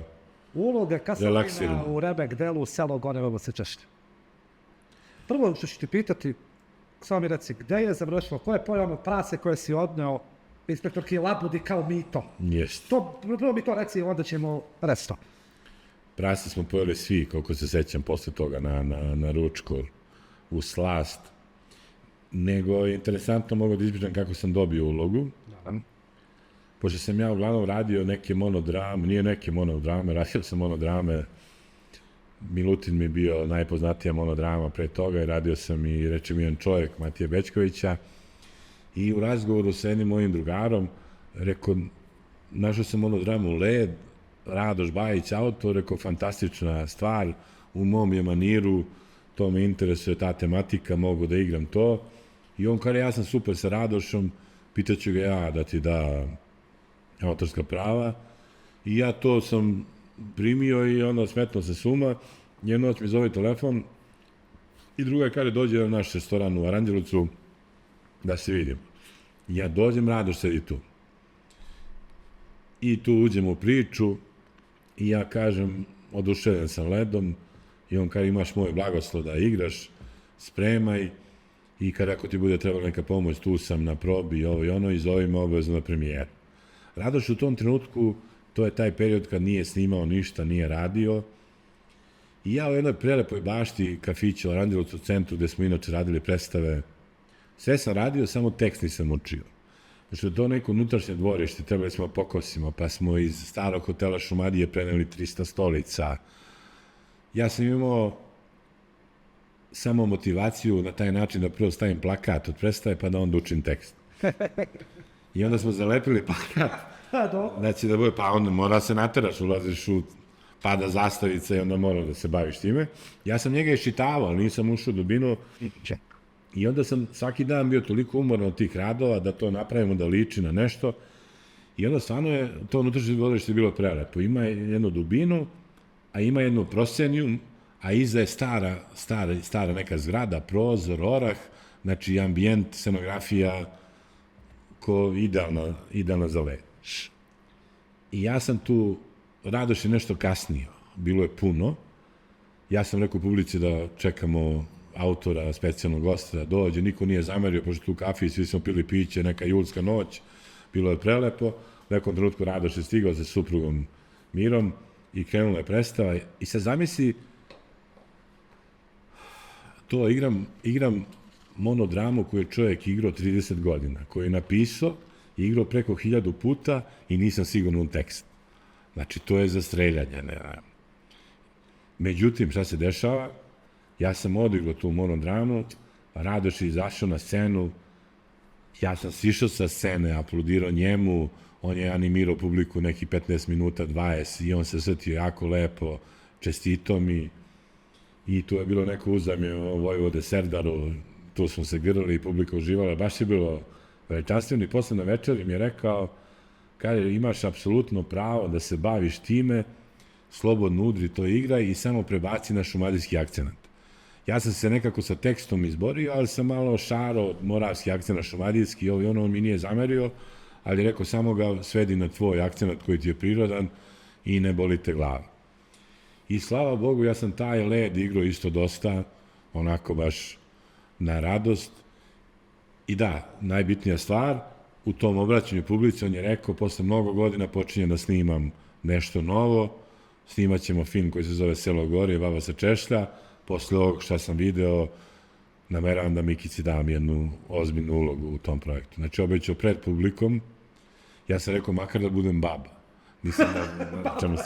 Uloga kasapina relaksiramo. u Remek delu Selo Gonevovo se Češlje. Prvo što ću ti pitati, samo mi reci, gde je završilo, koje je pojavno prase koje si odneo inspektorki Labudi kao mito? Jeste. Prvo mi to reci, onda ćemo resto. Prase smo pojeli svi, koliko se sećam, posle toga na ručku, u slast. Nego je interesantno, mogu da izpričam kako sam dobio ulogu. Pošto sam ja uglavnom radio neke monodrame, nije neke monodrame, radio sam monodrame, Milutin mi je bio najpoznatija monodrama pre toga i radio sam i Reče mi jedan čovjek, Matija Bećkovića, i u razgovoru sa jednim mojim drugarom, rekao, našao sam monodramu Led, Radoš Bajić, autor, rekao, fantastična stvar, u mom je maniru, to me interesuje, ta tematika, mogu da igram to. I on kaže, ja sam super sa Radošom, pitaću ga ja da ti da autorska prava. I ja to sam primio i onda smetno se suma. Jednu noć mi zove telefon i druga kaže, dođe na naš restoran u Aranđelovcu da se vidimo. Ja dođem, Radoš sedi tu. I tu uđemo u priču i ja kažem, oduševljen sam Ledom i on kaže, imaš moj blagoslov da igraš, spremaj i kada ako ti bude trebala neka pomoć, tu sam na probi i ovo i ono i zove me obavezno na premijeru. Radoš u tom trenutku, to je taj period kad nije snimao ništa, nije radio. I ja u jednoj prelepoj bašti kafića u Aranđelovcu centru gde smo inače radili predstave, sve sam radio, samo tekst nisam učio. Znači, to neko unutrašnje dvorište, trebali smo pokosimo, pa smo iz starog hotela Šumadije preneli 300 stolica. Ja sam imao samo motivaciju na taj način da prvo stavim plakat od predstave, pa da onda učim tekst. I onda smo zalepili plakat. Znači da bude, pa onda mora se nateraš, ulaziš u pada zastavica i onda mora da se baviš time. Ja sam njega iščitavao, ali nisam ušao u dubinu. I onda sam svaki dan bio toliko umoran od tih radova da to napravimo da liči na nešto. I onda stvarno je to unutrašnje dvorište bilo prelepo. Ima jednu dubinu, a ima jednu prosceniju, a iza je stara neka zgrada, prozor, orah, znači ambijent, scenografija, ko idealna za let. I ja sam tu, Radoš je nešto kasnio, bilo je puno. Ja sam rekao publici da čekamo autora, specijalnog gosta da dođe, niko nije zamerio, pošto tu u kafi svi smo pili piće, neka julska noć, bilo je prelepo. U nekom trenutku Radoš je stigao sa suprugom Mirom i krenula je predstava. I sad zamisli, to igram monodramu koju je čovjek igrao 30 godina, koju je napisao i igrao preko 1000 puta i nisam siguran u tekst. Znači, to je za streljanje. Međutim, šta se dešava? Ja sam odigrao tu monodramu, Radoš je izašao na scenu, ja sam sišao sa scene, aplodirao njemu, on je animirao publiku neki 15 minuta, 20 i on se srtio jako lepo, čestito mi i tu je bilo neko uzajmje o Vojvode Serdaru, tu smo se grlili i publika uživala, baš je bilo veličanstveno i posle na večeri mi je rekao, kaže, imaš apsolutno pravo da se baviš time, slobodno udri to igraj i samo prebaci na šumadijski akcenat. Ja sam se nekako sa tekstom izborio, ali sam malo šarao moravski akcenat šumadijski, ovo i ono, on mi nije zamerio, ali rekao, samo ga svedi na tvoj akcenat koji ti je prirodan i ne boli te glava. I slava Bogu, ja sam taj Led igrao isto dosta, onako baš na radost. I da, najbitnija stvar, u tom obraćanju publici on je rekao, posle mnogo godina počinjem da snimam nešto novo, snimat ćemo film koji se zove Selo Gore, Baba se češlja, posle ovog šta sam video, nameravam da Mikici dam jednu ozbiljnu ulogu u tom projektu. Znači, obećao pred publikom, ja sam rekao, makar da budem baba. Nisam da čemu se...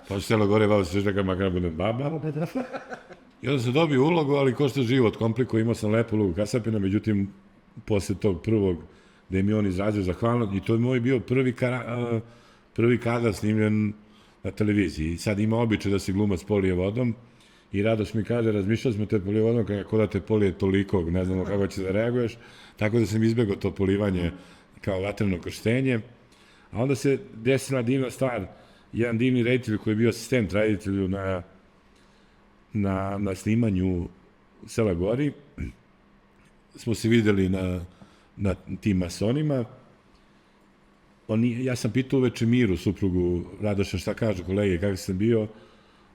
Pošto Selo Gore, Baba se češlja, makar da budem baba. I onda sam dobio ulogu, ali ko što život kompliko, imao sam lepu ulogu Kasapina, međutim, posle tog prvog, gde mi on izrazio zahvalnost, i to je moj bio prvi kadar snimljen na televiziji. I sad ima običaj da se glumac polije vodom, i Radoš mi kaže, razmišljali smo te polije vodom, kako da te polije toliko, ne znamo kako će da reaguješ, tako da sam izbegao to polivanje kao vatreno krštenje. A onda se desila divna stvar, jedan divni reditelj koji je bio asistent reditelju na snimanju Sela Gori, smo se videli na tim masonima. Ja sam pitao uveče Miru, suprugu Radoša, šta kažu kolege, kako sam bio.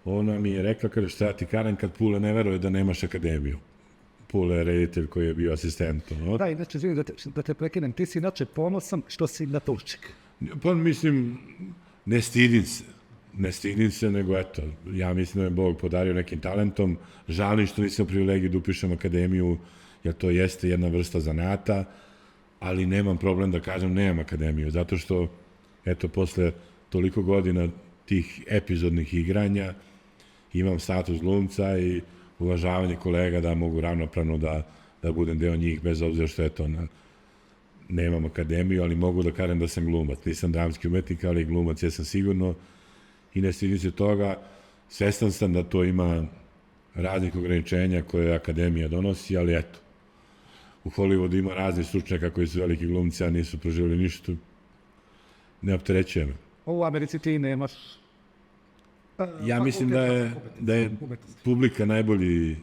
Ona mi je rekla, kaže, šta ti kažem kad Pule ne veruje da nemaš akademiju. Pule je reditelj koji je bio asistent. No? Da, inače, želim da te prekinem, ti si inače ponosan što si na Turčik. Pa mislim, ne stidim se, nego eto, ja mislim da me Bog podario nekim talentom, žalim što nisam u privilegiji da upišem akademiju, jer to jeste jedna vrsta zanata, ali nemam problem da kažem nemam akademiju, zato što, eto, posle toliko godina tih epizodnih igranja imam status glumca i uvažavanje kolega da mogu ravnopravno da budem deo njih, bez obzira što je to nemam akademiju, ali mogu da kažem da sam glumac. Nisam dramski umetnik, ali glumac jesam sigurno. I ne stidim se toga, svestan sam da to ima raznih ograničenja koje akademija donosi, ali eto, u Hollywoodu ima raznih stručnjaka koji su veliki glumci, a nisu proživjeli ništa. Ne opterećuje me. U Americi ti nemaš... Ja mislim da je publika najbolji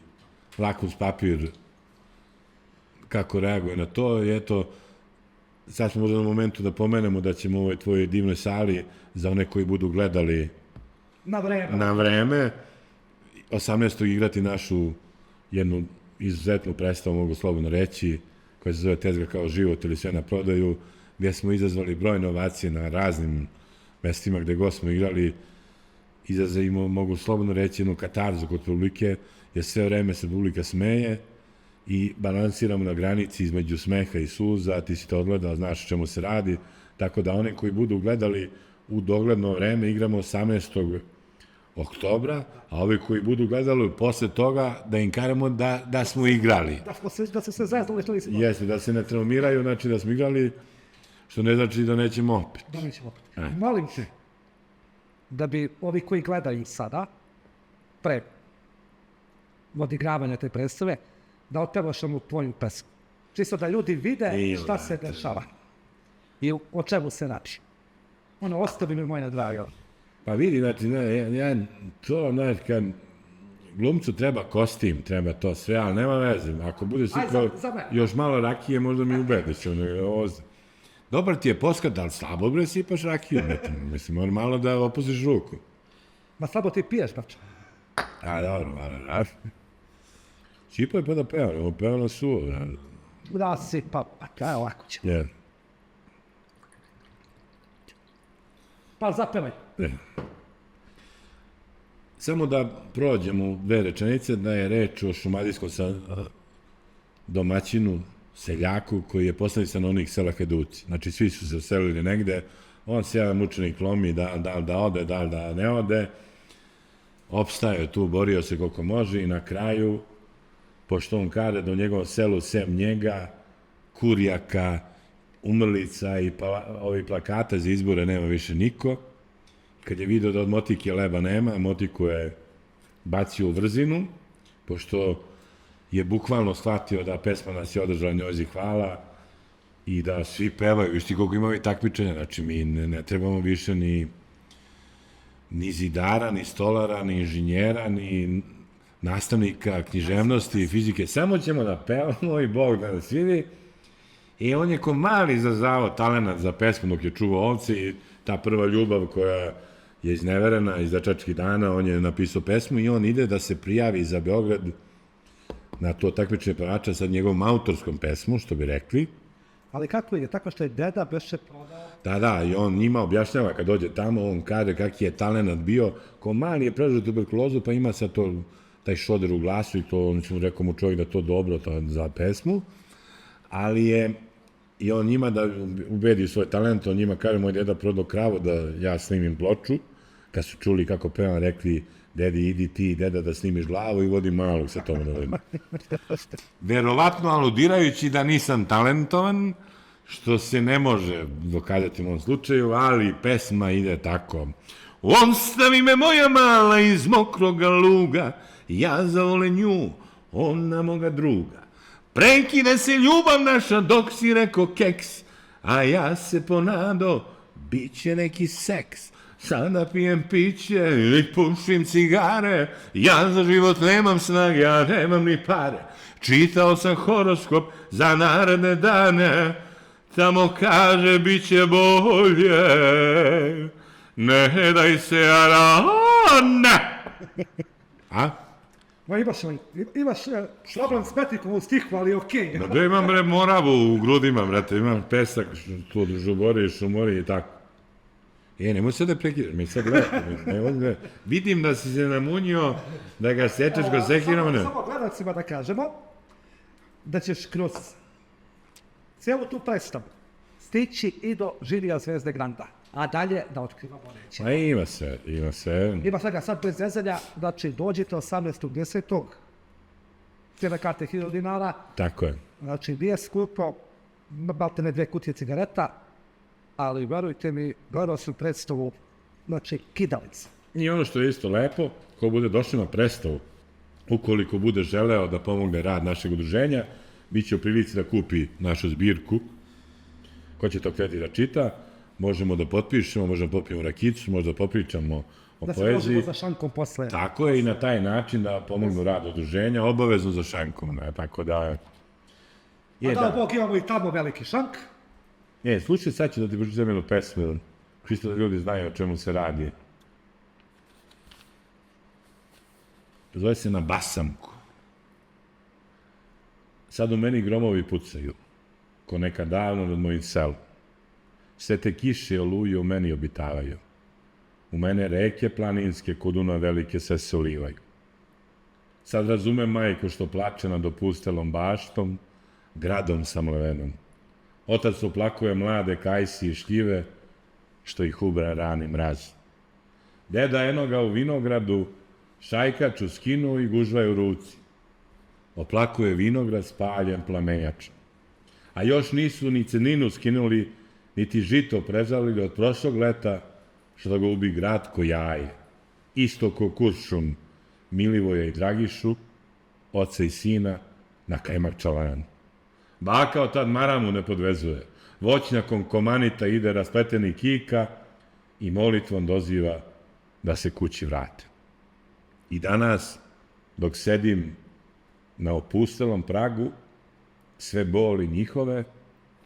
lakmus papir kako reaguje na to. I eto, sad smo možda na momentu da pomenemo da ćemo u ovoj tvojoj divnoj sali za one koji budu gledali na vreme 18. igrati našu jednu izuzetnu predstavu, mogu slobodno reći, koja se zove Tezga kao život ili sve na prodaju, gdje smo izazvali brojne ovacije na raznim mestima gde god smo igrali. Izazvimo, mogu slobodno reći, jednu katarzu kod publike, jer sve vreme se publika smeje i balansiramo na granici između smeha i suza, ti si to odgledao, znaš o čemu se radi, tako da one koji budu gledali u dogledno vreme igramo 18. oktobra, a ovi koji budu gledali posle toga da im kažemo da smo igrali. Da se sve zajedno što nisi... Jeste, da se ne traumiraju, znači da smo igrali, što ne znači da nećemo opet. Da nećemo opet. Molim te, da bi ovi koji gledaju sada, pre odigravanja te predstave, da otpevaš onu tvoju pesmu. Čisto da ljudi vide šta se dešava i o čemu se radi. Ono, ostavi mi moje drago. Pa vidi, znači, to, znaš, kad glumcu treba kostim, treba to sve, ali nema veze. Ako bude sipao još malo rakije, možda mi ubediš. Dobar ti je poskat, ali slabo bre sipaš rakiju. Mislim, mora malo da opustiš ruku. Ma slabo ti piješ, bača. A, dobro, malo. Sipao je pa da peva, ovo peva na suvo. Da sipa, pa kaj ovako ćemo. Yeah. Pa zapevaj. Samo da prođemo u dve rečenice, da je reč o šumadijskom domaćinu, seljaku, koji je postani stanovnik sela Heduci. Znači, svi su se uselili negde, on se jedan mučenik lomi, da ode, da ne ode, opstaje tu, borio se koliko može i na kraju, pošto on kaže da u njegovom selu, sem njega, kurjaka, umrlica i ovih plakata za izbore nema više niko. Kad je vidio da od motike leba nema, motiku je bacio u vrzinu, pošto je bukvalno shvatio da pesma nas je održala Njojzi hvala i da svi pevaju, viš ti koliko imamo i takmičenja, znači mi ne trebamo više ni zidara, ni stolara, ni inženjera, ni nastavnika književnosti i fizike, samo ćemo da pevamo i Bog da nas vidi. I on je ko mali izazvao talenat za pesmu dok je čuvao ovce i ta prva ljubav koja je izneverena iz dečačkih dana, on je napisao pesmu i on ide da se prijavi za Beograd na to takmičenje pevača sa njegovom autorskom pesmu, što bi rekli. Ali kako je? Tako što je deda beše prodao? Da, i on njima objašnjava kad dođe tamo, on kaže kaki je talenat bio, ko mali je prežio tuberkulozu, pa ima sad to, taj šoder u glasu i to, on će mu rekao mu čovjek da to dobro za pesmu, ali je i on njima da ubedi svoj talent, on njima kaže, moj deda prodao kravu da ja snimim ploču, kad su čuli kako pevam, rekli, dedi, idi ti, deda, da snimiš glavu i vodi malog sa tom novima. Verovatno aludirajući da nisam talentovan, što se ne može dokazati u ovom slučaju, ali pesma ide tako. Ostavi me moja mala iz mokroga luga, ja zavole nju, ona moga druga. Prekide se ljubav naša dok si rekao keks, a ja se ponado, bit će neki seks. Sada pijem piće i pušim cigare, ja za život nemam snage, ja nemam ni pare. Čitao sam horoskop za naredne dane, tamo kaže bit će bolje, ne daj se arane. A? Ma imaš problem s metnikom u stihu, ali okej. Da imam bre moravu u grudima, brate, imam pesak, tu žubori, šumori i tako. Nemoj se da prekidaš, mi sad gledaj. Vidim da si se namunio, da ga sečeš ko sekirom. Samo gledalcima da kažemo da ćeš kroz cijelu tu predstavu stići i do Žirija Zvezde Granda, a dalje da otkrivamo neće. Pa ima se. Ima svega sad bez zezanja, znači dođite 18.10. Cijene karte 1000 dinara. Tako je. Znači nije skupo, malte ne 2 kutije cigareta, ali verujte mi, gledao sam predstavu, znači, kidalica. I ono što je isto lepo, ko bude došao na predstavu, ukoliko bude želeo da pomogne rad našeg udruženja, bit će u prilici da kupi našu zbirku. Ko će to htjeti da čita, možemo da potpišemo, možemo da popijemo rakicu, možda da popričamo o Da se poeziji. možemo za šankom posle. Tako je i na taj način da pomognu rad udruženja, obavezno za šankom. Ne? Tako da... A da, Bog, imamo i tamo veliki šank. Slušaj, sad ću da ti pročitam jednu pesmu, čisto da ljudi znaju o čemu se radi. Zove se Na basamku. Sad u meni gromovi pucaju, ko neka davno nad mojim selom. Sve te kiše i oluje u meni obitavaju. U mene reke planinske, ko Dunav velike, sve se ulivaju. Sad razumem majko što plače nad opustelom baštom, gradom samlevenom. Otac oplakuje mlade kajsi i šljive, što ih ubra rani mraz. Deda enoga u vinogradu, šajkaču skinu i gužva je u ruci. Oplakuje vinograd spaljen plamenjačom. A još nisu ni ceninu skinuli, niti žito prežalili od prošlog leta, što ga ubi grad ko jaje. Isto ko Kuršum, Milivoja i Dragišu, oca i sina, na Kajmakčalanu. Baka od tad maramu ne podvezuje. Voćnjakom komanita ide raspleteni kika i molitvom doziva da se kući vrate. I danas, dok sedim na opustelom pragu, sve boli njihove,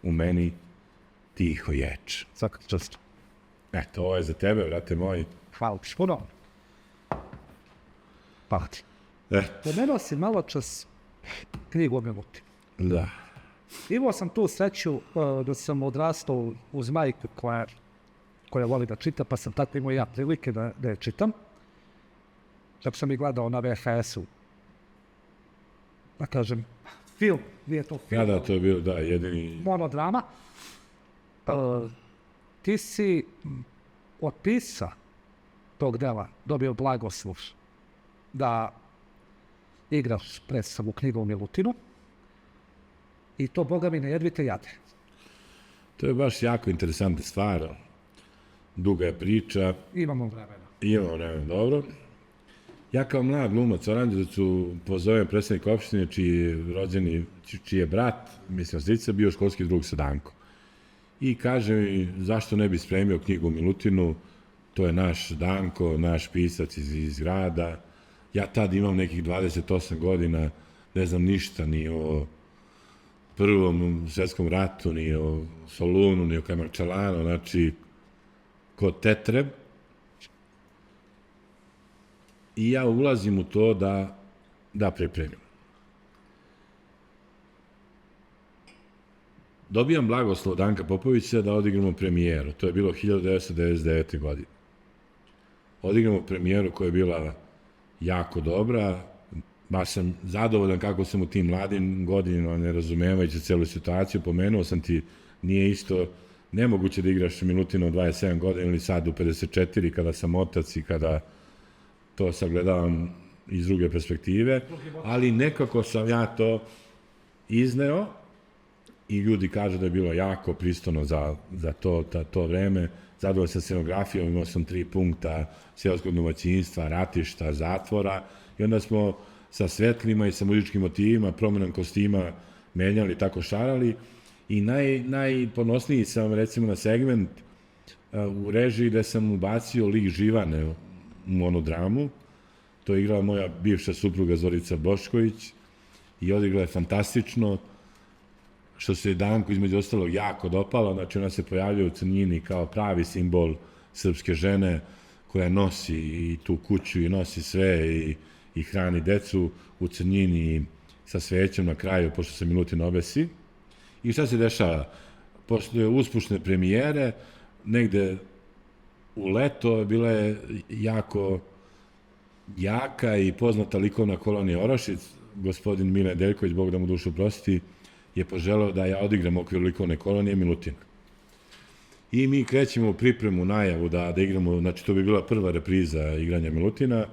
u meni tiho ječe. Svaka čast. Eto, ovo je za tebe, brate moj. Hvala ti puno. Hvala ti. Pomenuo si malo čas knjigu o Milutinu. Da. Imao sam tu sreću da sam odrastao uz majku koja voli da čita, pa sam tako imao ja prilike da je čitam. Čak sam i gledao na VHS-u. Da kažem, film, nije to film. Da, to je bilo, da, jedini... Monodrama. Ti si od pisa tog dela dobio blagoslov da igraš predstavu knjigu o Milutinu i to, Boga mi, ne jedvite jade. To je baš jako interesantna stvar. Duga je priča. Imamo vremena. Imamo vremena, dobro. Ja kao mlad glumac u Aranđelovcu pozovem predsednika opštine čiji je brat, mislim, strica, bio školski drug sa Dankom. I kaže mi, zašto ne bi spremio knjigu o Milutinu, to je naš Danko, naš pisac iz grada. Ja tad imam nekih 28 godina, ne znam ništa ni o Prvom svjetskom ratu, ni o Solunu, ni o Kajmakčalanu, znači, kod tetreb. I ja ulazim u to da pripremim. Dobijam blagoslov Danka Popovića da odigramo premijeru. To je bilo 1999. godine. Odigramo premijeru koja je bila jako dobra. Baš sam zadovoljan kako sam u tim mladim godinama, ne razumevajući celu situaciju. Pomenuo sam ti, nije isto nemoguće da igraš Milutinu od 27 godina ili sad u 54 kada sam otac i kada to sagledavam iz druge perspektive, ali nekako sam ja to izneo i ljudi kažu da je bilo jako pristojno za to vreme. Zadovoljan sam scenografijom, imao sam 3 punkta seoskog domaćinstva, ratišta, zatvora i onda smo sa svetlima i sa muzičkim motivima, promenom kostima menjali, tako šarali i najponosniji sam recimo na segment u režiji gde sam ubacio lik Živane u monodramu. To je igrala moja bivša supruga Zorica Bošković i odigrala je fantastično, što se Danku između ostalog jako dopalo, znači ona se pojavljuje u Crnjini kao pravi simbol srpske žene koja nosi i tu kuću i nosi sve i hrani decu u Crnjini sa svećom na kraju, pošto se Milutin obesi. I šta se dešava? Posle uspušne premijere, negde u leto bila je jako jaka i poznata likovna kolonija Orašic, gospodin Mile Deljković, Bog da mu dušu prosti, je poželao da ja odigram u okviru likovne kolonije Milutina. I mi krećemo u pripremu, najavu da igramo, znači to bi bila prva repriza igranja Milutina.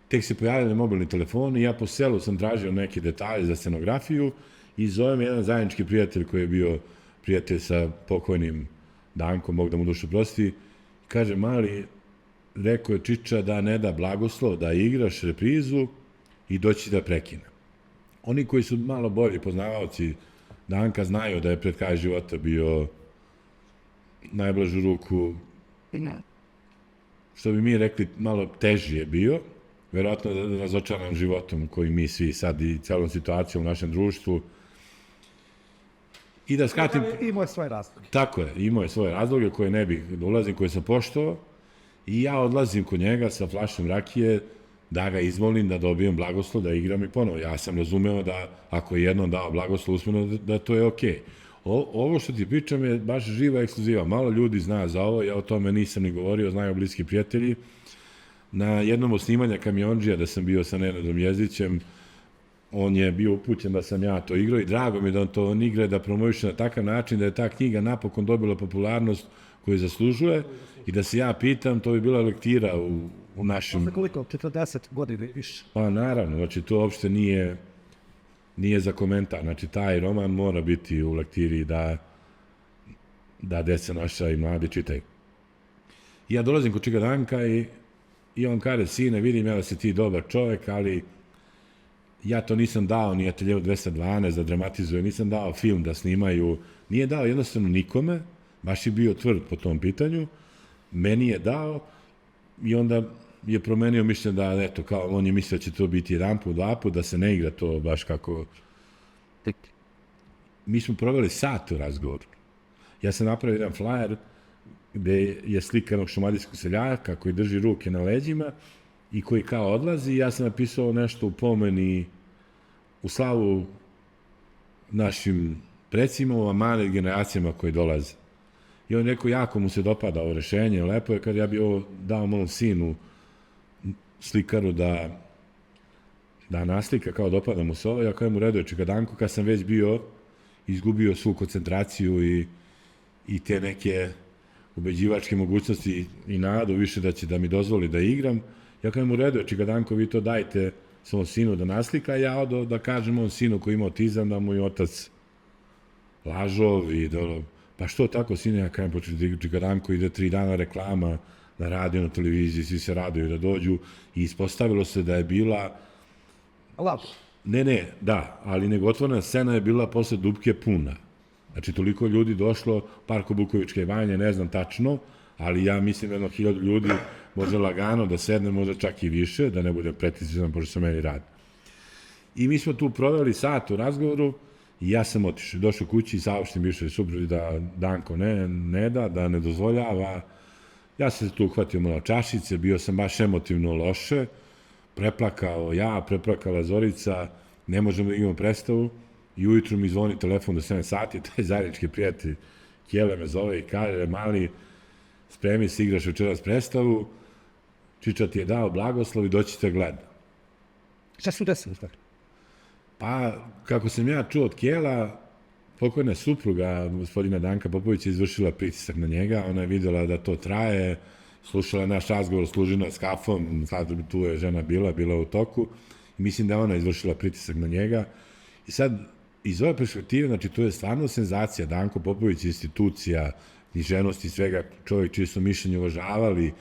Tek se pojavili mobilni telefoni i ja po selu sam tražio neke detalje za scenografiju i zove me jedan zajednički prijatelj koji je bio prijatelj sa pokojnim Dankom, Bog da mu dušu prosti, kaže, mali, rekao je Čiča da ne da blagoslov, da igraš reprizu i doći da prekine. Oni koji su malo bolji poznavaoci Danka znaju da je pred kraj života bio najblažu ruku, što bi mi rekli, malo teži je bio, verovatno razočaran životom koji mi svi sad i celom situacijom u našem društvu. I da skratim... Imao je svoje razloge. Tako je, imao je svoje razloge koje ne bih da ulazim, koje sam poštovao i ja odlazim kod njega sa flašom rakije da ga izmolim da dobijem blagoslov da igram i ponovo. Ja sam razumeo da ako je jednom dao blagoslov usmeno da to je okej. Ovo što ti pričam je baš živa ekskluziva. Malo ljudi zna za ovo, ja o tome nisam ni govorio, znaju bliski prijatelji. Na jednom od snimanja Kamiondžija da sam bio sa Nenadom Jezdićem, on je bio upućen da sam ja to igrao i drago mi da on to igra da promoviše na takav način da je ta knjiga napokon dobila popularnost koju zaslužuje i da se ja pitam, to bi bila lektira u našem... Posle koliko? 40 godina i više. Pa naravno, znači to uopšte nije za komentar. Znači taj roman mora biti u lektiri da deca naša i mladi čitaju. I ja dolazim kod Čika Danka i on kaže, sine, vidim ja da si ti dobar čovek, ali ja to nisam dao ni Ateljevu 212 da dramatizuje, nisam dao film da snimaju, nije dao jednostavno nikome, baš je bio tvrd po tom pitanju, meni je dao i onda je promenio mišljenje da, eto, kao on je mislio da će to biti jedan put, dva put, da se ne igra to baš kako... Mi smo proveli sat u razgovoru. Ja sam napravio jedan flyer gde je slika jednog šumadijskog seljaka koji drži ruke na leđima i koji kao odlazi i ja sam napisao nešto u pomeni u slavu našim precima, u amanet generacijama koji dolaze. I on rekao, jako mu se dopada ovo rešenje, lepo je kad ja bi ovo dao mom sinu slikaru da naslika, kao dopada mu se ovo, ja kao mu reduje Čika Danko, kad sam već bio izgubio svu koncentraciju i te neke ubeđivačke mogućnosti i nadu više da će da mi dozvoli da igram, ja kao mu reduje Čika Danko, vi to dajte svom sinu da naslika, ja odo da kažem on sinu koji ima autizam da mu je otac lažov i da, pa što tako sine, ja kajem početi Čika Danko, ide 3 dana reklama na radio, na televiziji, svi se raduju da dođu i ispostavilo se da je bila... Lav. Ne, da, ali nego otvorena scena je bila posle Dubke puna. Znači, toliko ljudi došlo, Parko Bukovičke banje, ne znam tačno, ali ja mislim jedno 1000 ljudi može lagano da sedne, možda čak i više, da ne bude pretisivan, pošto se meni radi. I mi smo tu proveli sat u razgovoru i ja sam otišao. Došao kući i saopštim više supruzi da Danko ne ne dozvoljava. Ja sam se tu uhvatio malo čašice, bio sam baš emotivno loše, preplakao ja, preplakala Zorica, ne možemo da imamo predstavu i ujutru mi zvoni telefon do 7 sati, taj zajednički prijatelj Kjele me zove i kaže, mali, spremi se, igraš večeras predstavu, Čiča ti je dao blagoslov i doći te gleda. Šta su desili? Pa, kako sam ja čuo od Kjela, pokojna supruga gospodina Danka Popovića izvršila pritisak na njega, ona je videla da to traje, slušala je naš razgovor, služila s kafom, sad tu je žena bila u toku, i mislim da je ona izvršila pritisak na njega. I sad, iz ove perspektive, znači, to je stvarno senzacija, Danko Popović, institucija, književnost i svega, čovjek čiji su mišljenje uvažavali,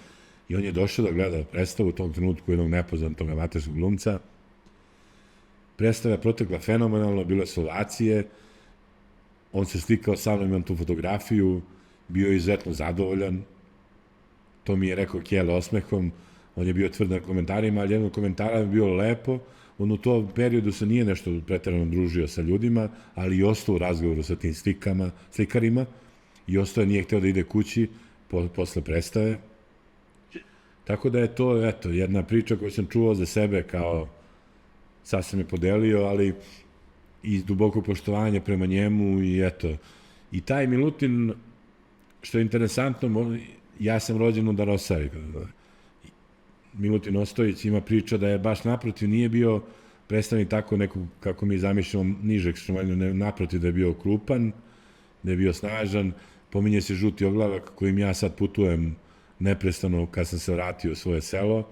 i on je došao da gleda predstavu u tom trenutku jednog nepoznatog amaterskog glumca. Predstava je protekla fenomenalno, bile su ovacije, on se slikao sa mnom, imam tu fotografiju, bio je izuzetno zadovoljan, to mi je rekao Kjell osmehom, on je bio tvrd na komentarima, ali jednog komentara je bilo lepo, on u tom periodu se nije nešto preterano družio sa ljudima, ali i ostao u razgovoru sa tim slikarima i ostao nije hteo da ide kući posle predstave. Tako da je to, eto, jedna priča koju sam čuo za sebe kao sad sam je podelio, ali iz dubokog poštovanja prema njemu i eto. I taj Milutin, što je interesantno, ja sam rođen u Darosavi. Milutin Ostojić ima priča da je baš naprotiv, nije bio predstavnik tako nekog, kako mi zamišljamo, nižeg šumanju, naprotiv da je bio krupan, da je bio snažan, pominje se Žuti oglavak kojim ja sad putujem neprestano kad sam se vratio u svoje selo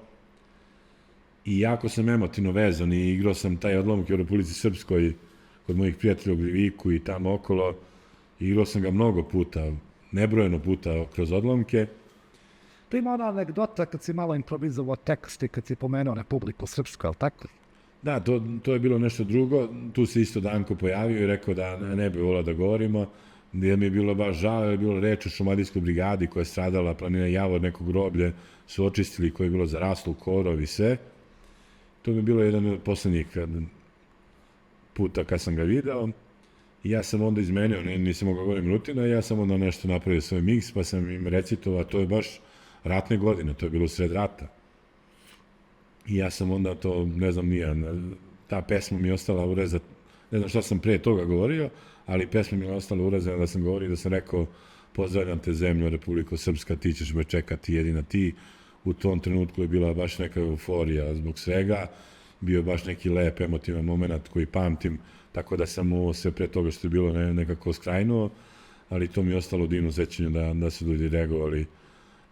i jako sam emotivno vezan i igrao sam taj odlomak u Republici Srpskoj kod mojih prijatelja u Griviku i tamo okolo. Igrao sam ga mnogo puta, nebrojeno puta kroz odlomke. To ima ona anegdota kad si malo improvizovao tekst i kad si pomenuo Republiku Srpsku, ali tako? Da, to je bilo nešto drugo. Tu se isto Danko pojavio i rekao da ne bi volao da govorimo. Jer mi je bilo baš žao, jer je bilo reč o šumadijskoj brigadi koja je stradala, planina Javor, neko groblje su očistili, koje je bilo zaraslo u korov i sve. To mi je bilo jedan od poslednjih puta kad sam ga video. I ja sam onda izmenio, nisam mogao govorim rutina, ja sam onda nešto napravio svoj miks, pa sam im recitovao, to je baš ratne godine, to je bilo sred rata. I ja sam onda to, ne znam, ta pesma mi je ostala urezat, ne znam šta sam pre toga govorio, ali pesma mi je ostala urezana da sam govorio, da sam rekao pozdravljam te zemlju, Republiko Srpska, ti ćeš me čekati, jedina ti. U tom trenutku je bila baš neka euforija zbog svega, bio je baš neki lep, emotivan moment koji pamtim, tako da sam ovo sve pre toga što je bilo nekako skrajnuo, ali to mi je ostalo u divnom sećanju da su ljudi reagovali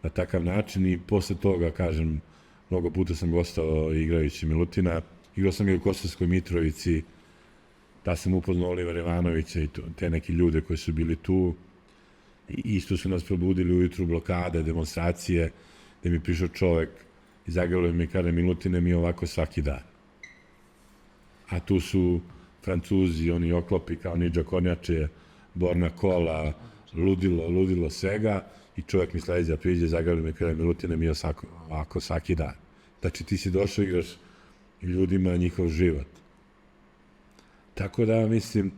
na takav način i posle toga, kažem, mnogo puta sam gostao igrajući Milutina. Igrao sam ga u Kosovskoj Mitrovici, da sam upoznao Olivera Ivanovića i te neki ljude koji su bili tu. I isto su nas probudili ujutru blokade, demonstracije, gde mi prišao čovek i zagrlio mi kaže Milutine mi ovako svaki dan. A tu su Francuzi, oni oklopi kao Nidža Kornjače, Borna Kola, ludilo svega i čovjek mi sledeća priđe, zagrlio mi kaže Milutine mi ovako svaki dan. Znači ti si došao igraš ljudima njihov život. Tako da mislim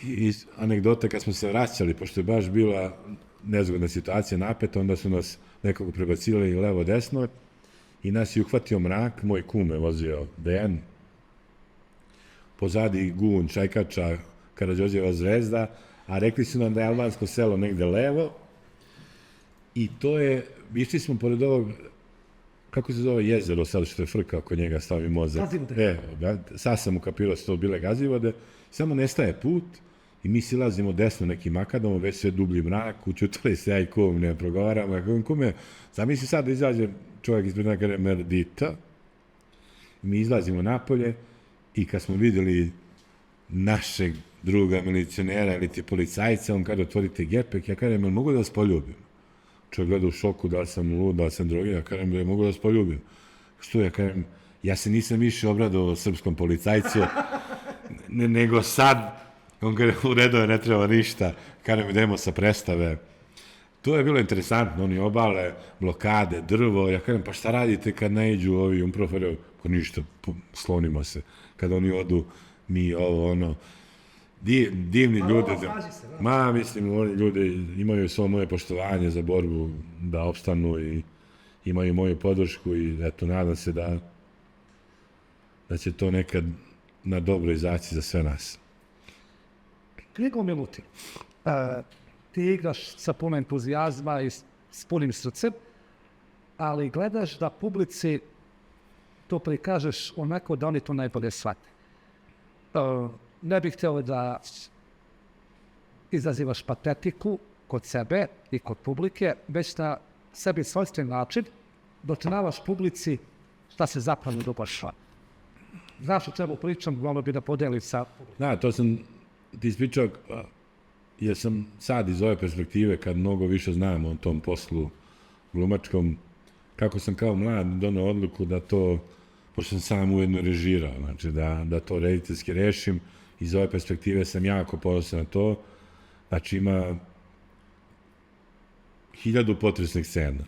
i anegdota kad smo se vraćali, pošto je baš bila nezgodna situacija napeta, onda su nas nekako prebacili levo desno i nas je uhvatio mrak, moj kum je vozio Dejan, pozadi Gun, Čajkača, Karađorđeva Zvezda, a rekli su nam da je albansko selo negde levo i to je, išli smo pored ovog, kako se zove jezero sad što je frka oko njega, stavi mozak. Gazivode. Sad sam ukapirao su to bile Gazivode, samo nestaje put i mi silazimo desno nekim makadom, već sve dublji mrak, učutali se ja i kum, ne progovaramo, kume, zamisli sad da izađe čovjek ispred neka Merdita, mi izlazimo napolje i kad smo videli našeg druga milicionera ili ti policajca, on kada otvorite gepek, ja kažem, mogu da vas poljubim? Čovjek gleda u šoku, da li sam lud, da li sam drugi, ja kažem, mogu da vas poljubim. Što ja kažem, ja se nisam više obradao srpskom policajcu, nego sad, on kaže, u redu je, ne treba ništa, kažem, idemo sa predstave. To je bilo interesantno, oni obale, blokade, drvo, ja kažem, pa šta radite kad ne iđu ovi umprofere, pa ništa, slonimo se, kad oni odu, mi ovo, ono, divni ljudi. Mislim, oni ljudi imaju svo moje poštovanje za borbu da opstanu i imaju moju podršku i eto, nadam se da će to nekad na dobro izaći za sve nas. Knjigo Milutin, ti igraš sa puno entuzijazma i s punim srcem, ali gledaš da publici to prikažeš onako da oni to najbolje shvate. Ne bih htio da izazivaš patetiku kod sebe i kod publike, već na sebi svojstven način dočinavaš publici šta se zapravo dobašava. Znaš o čemu pričam, volio bi da podelim sa publikom. Da, to sam ti ispričao, jer sam sad iz ove perspektive, kad mnogo više znam o tom poslu glumačkom, kako sam kao mlad donao odluku da to, pošto sam sam ujedno režirao, znači da to rediteljski rešim, iz ove perspektive sam jako ponosan na to, znači ima 1000 potresnih scena,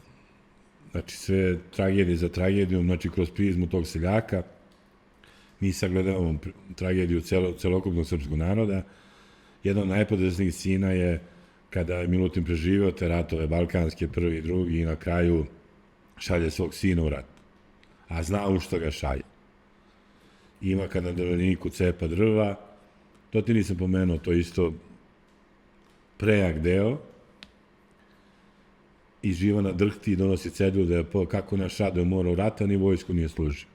znači sve tragedije za tragedijom, znači kroz prizmu tog seljaka, mi sagledavamo tragediju celokupnog srpskog naroda. Jedna od najpotresnijih scena je kada je Milutin preživio te ratove balkanske, prvi i drugi, i na kraju šalje svog sina u rat. A zna u što ga šalje. Ima kad na drveniku cepa drva, to ti nisam pomenuo, to isto prejak deo, i Živana drhti i donosi cedulju da je kako naš Rade mora u rata, ni vojsku nije služio.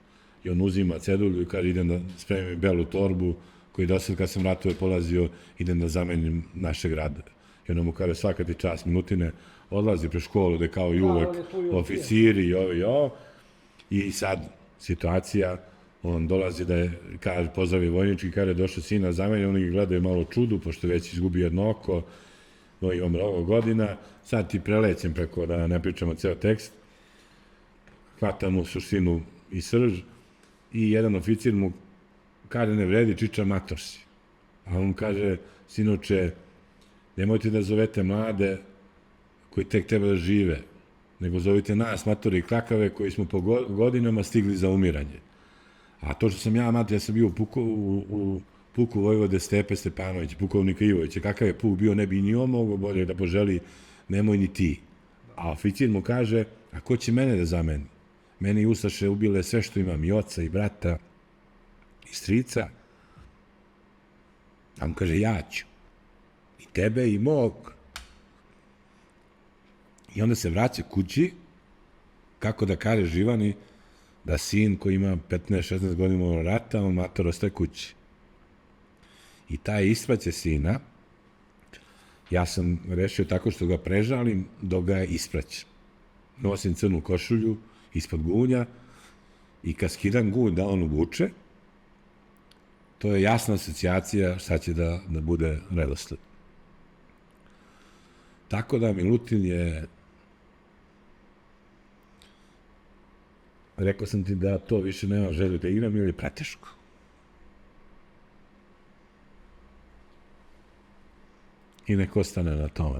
I on uzima cedulju i kaže idem da spremim belu torbu, koji do sad kad sam ratove polazio, idem da zamenim našeg Rade. I ono mu kaže svaka ti čast Milutine, odlazi pre školu gde kao i uvek oficiri i ovo. I sad situacija On dolazi da je, kaže, pozdravi vojnički, kaže, došao sina za mene, oni ga gledaju malo čudu, pošto već izgubio jedno oko, no i mnogo godina, sad ti prelećem preko, da ne pričamo ceo tekst, hvatam mu suštinu i srž, i jedan oficir mu kaže, ne vredi, čiča, mator si. A on kaže, sinoče, nemojte da zovete mlade koji tek treba da žive, nego zovite nas, matori i krakave, koji smo po godinama stigli za umiranje. A to što sam ja, mater, ja sam bio u puku Vojvode Stepe Stepanovića, pukovnika Ivovića, kakav je puk bio, ne bi ni on mogao bolje da poželi, nemoj ni ti. A oficir mu kaže, a ko će mene da zameni? Mene i ustaše ubile sve što imam, i oca, i brata, i strica. A on kaže, ja ću. I tebe, i mog. I onda se vraća kući, kako da kaže Živani, da sin koji ima 15-16 godina od rata, on mator ostaje kući. I taj ispraće sina, ja sam rešio tako što ga prežalim, dok ga ispraćem. Nosim crnu košulju ispod gunja i kad skidam gunj da on uvuče, to je jasna asocijacija šta će da bude redosled. Tako da Milutin je, rekao sam ti da to više nema želju da igram ili preteško. I nek ostane na tome.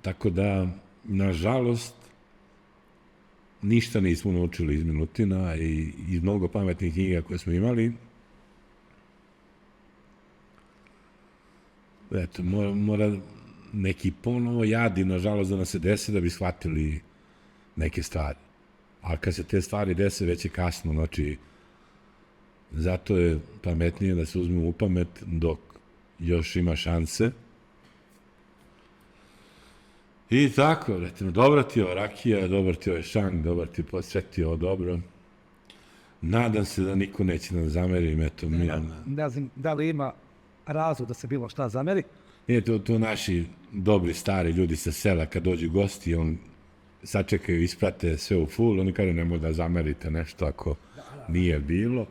Tako da, nažalost, ništa nismo naučili iz Milutina i iz mnogo pametnih knjiga koje smo imali. Eto, mora neki ponovo jadi, nažalost, da nas se desi da bi shvatili neke stvari. A kad se te stvari dese, već je kasno, znači, zato je pametnije da se uzme u pamet dok još ima šanse. I tako, recimo, dobra ti je rakija, dobar ti je šank, dobar ti je posvetio ovo dobro. Nadam se da niko neće nam zamerim, eto, mi... Ne znam da li ima razlog da se bilo šta zameri. Nije to naši dobri stari ljudi sa sela, kad dođu gosti, on sačekaju, isprate sve u full, oni kažu nemoj da zamerite nešto ako nije bilo.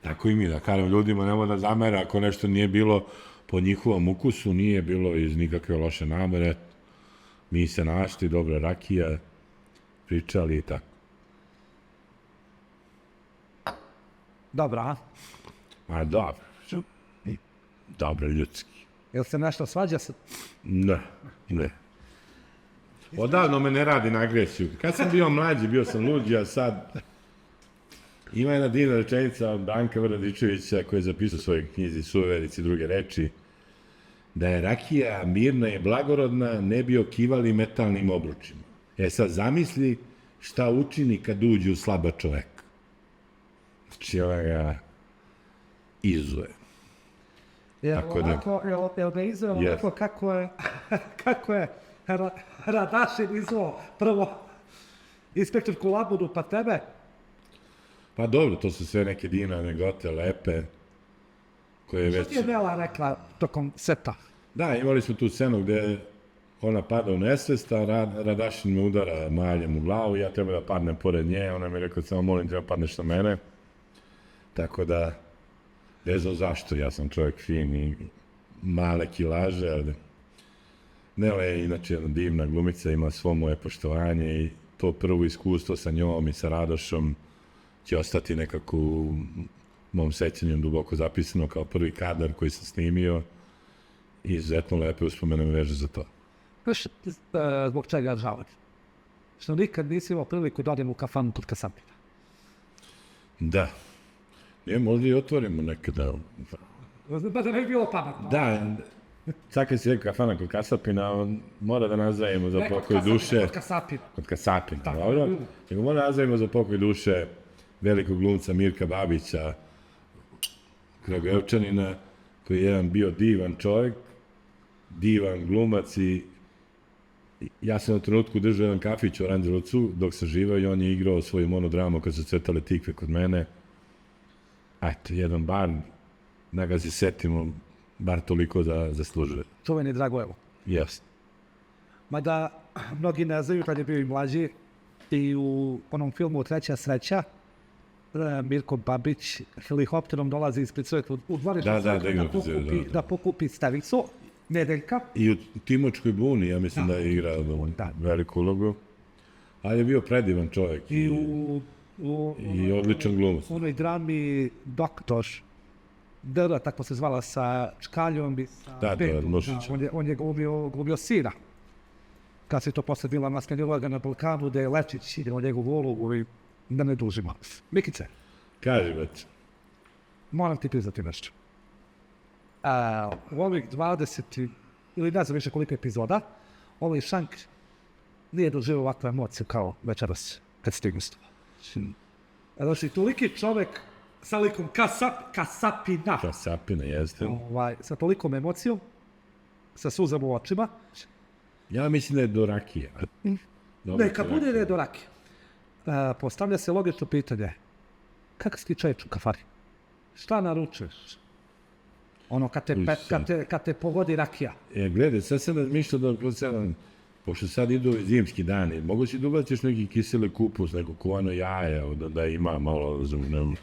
Tako i mi da kažem ljudima nemoj da zamere ako nešto nije bilo po njihovom ukusu, nije bilo iz nikakve loše namere. Mi se našli, dobra rakija, pričali i tako. Dobro, a? Ma dobro. Dobro, ljudski. Jel se nešto svađa sa... Ne. Odavno me ne radi na agresiju. Kad sam bio mlađi, bio sam luđi, a sad... Ima jedna divna rečenica od Danka Vradičevića koji je zapisao u svojoj knjizi Suverici druge reči, da je rakija mirna i blagorodna, ne bi okivali metalnim obručima. Sad zamisli šta učini kad uđe u slaba čoveka. Znači, ova ga izuje. Tako da... Jel ne izveo onako kako je Radašin izveo prvo inspektorku Labudu pa tebe? Pa dobro, to su sve neke divne anegdote, lepe, koje već... Što ti je Nela rekla tokom seta? Da, imali smo tu scenu gde ona pada u nesvest, a Radašin me udara maljem u glavu, ja treba da padnem pored nje, ona mi je rekla, samo molim, treba padneš na mene. Tako da, ne znam zašto, ja sam čovjek fin i male kilaže, ali Nela je inače jedna divna glumica, ima svo moje poštovanje i to prvo iskustvo sa njom i sa Radošom će ostati nekako u mom sećanju duboko zapisano kao prvi kadar koji sam snimio i izuzetno lepe uspomene me veže za to. Znaš zbog čega žalim? Što nikad nisi imao priliku da odem u kafanu kod Kasapina. Da. Nije, možda i otvorimo nekada. Da ne bi bilo pametno. Da, sad kad si rekao kafana kod Kasapina, mora da nazajemo za pokoj duše. Kod Kasapina. Kod Kasapina, dobro. Nego mora da nazajemo za pokoj duše velikog glumca Mirka Babića, Kragujevčanina, koji je jedan bio divan čovjek, divan glumac i ja sam u trenutku držao jedan kafić u Aranđelovcu dok sam živao i on je igrao svoju monodramu kad su cvetale tikve kod mene. Eto, jedan bar, da ga se setimo, bar toliko da zaslužuje. Čuveni Dragojevo. Jeste. Mada mnogi ne znaju kad je bio i mlađi, i u onom filmu Treća sreća, Mirko Babić helikopterom dolazi ispred sveta u dvorište da pokupi stavicu, Nedeljka. I u Timočkoj buni, ja mislim da je igrao veliku ulogu. Ali je bio predivan čovjek i odličan glumac. U onoj drami Doktor, Dr, tako se zvala, sa Čkaljom i sa Betom. On je glumio sina. Kad se to posle bila maskanjologa na Balkanu, da je Lečić ide u njegovu ulogu i da ne dužimo. Mikice. Kaži, već. Moram ti priznati nešto. U ovih 20 ili ne znam više koliko epizoda, ovaj Šank nije doživio ovakve emocije kao večeras kad stignu s toga. Znači, toliki čovek sa likom Kasapina. Kasapina, jeste. Sa tolikom emocijom, sa suzama u očima. Ja mislim da je do rakije. Neka bude da je do rakije. Postavlja se logično pitanje. Kakav si ti čovječ u kafari? Šta naručuješ? Ono, kad te pogodi rakija. Gledaj, sad sam razmišljao pošto sad idu zimski dani, mogu si da ubaciš neki kiseli kupus, neko kuvano jaje, da ima malo, razumno.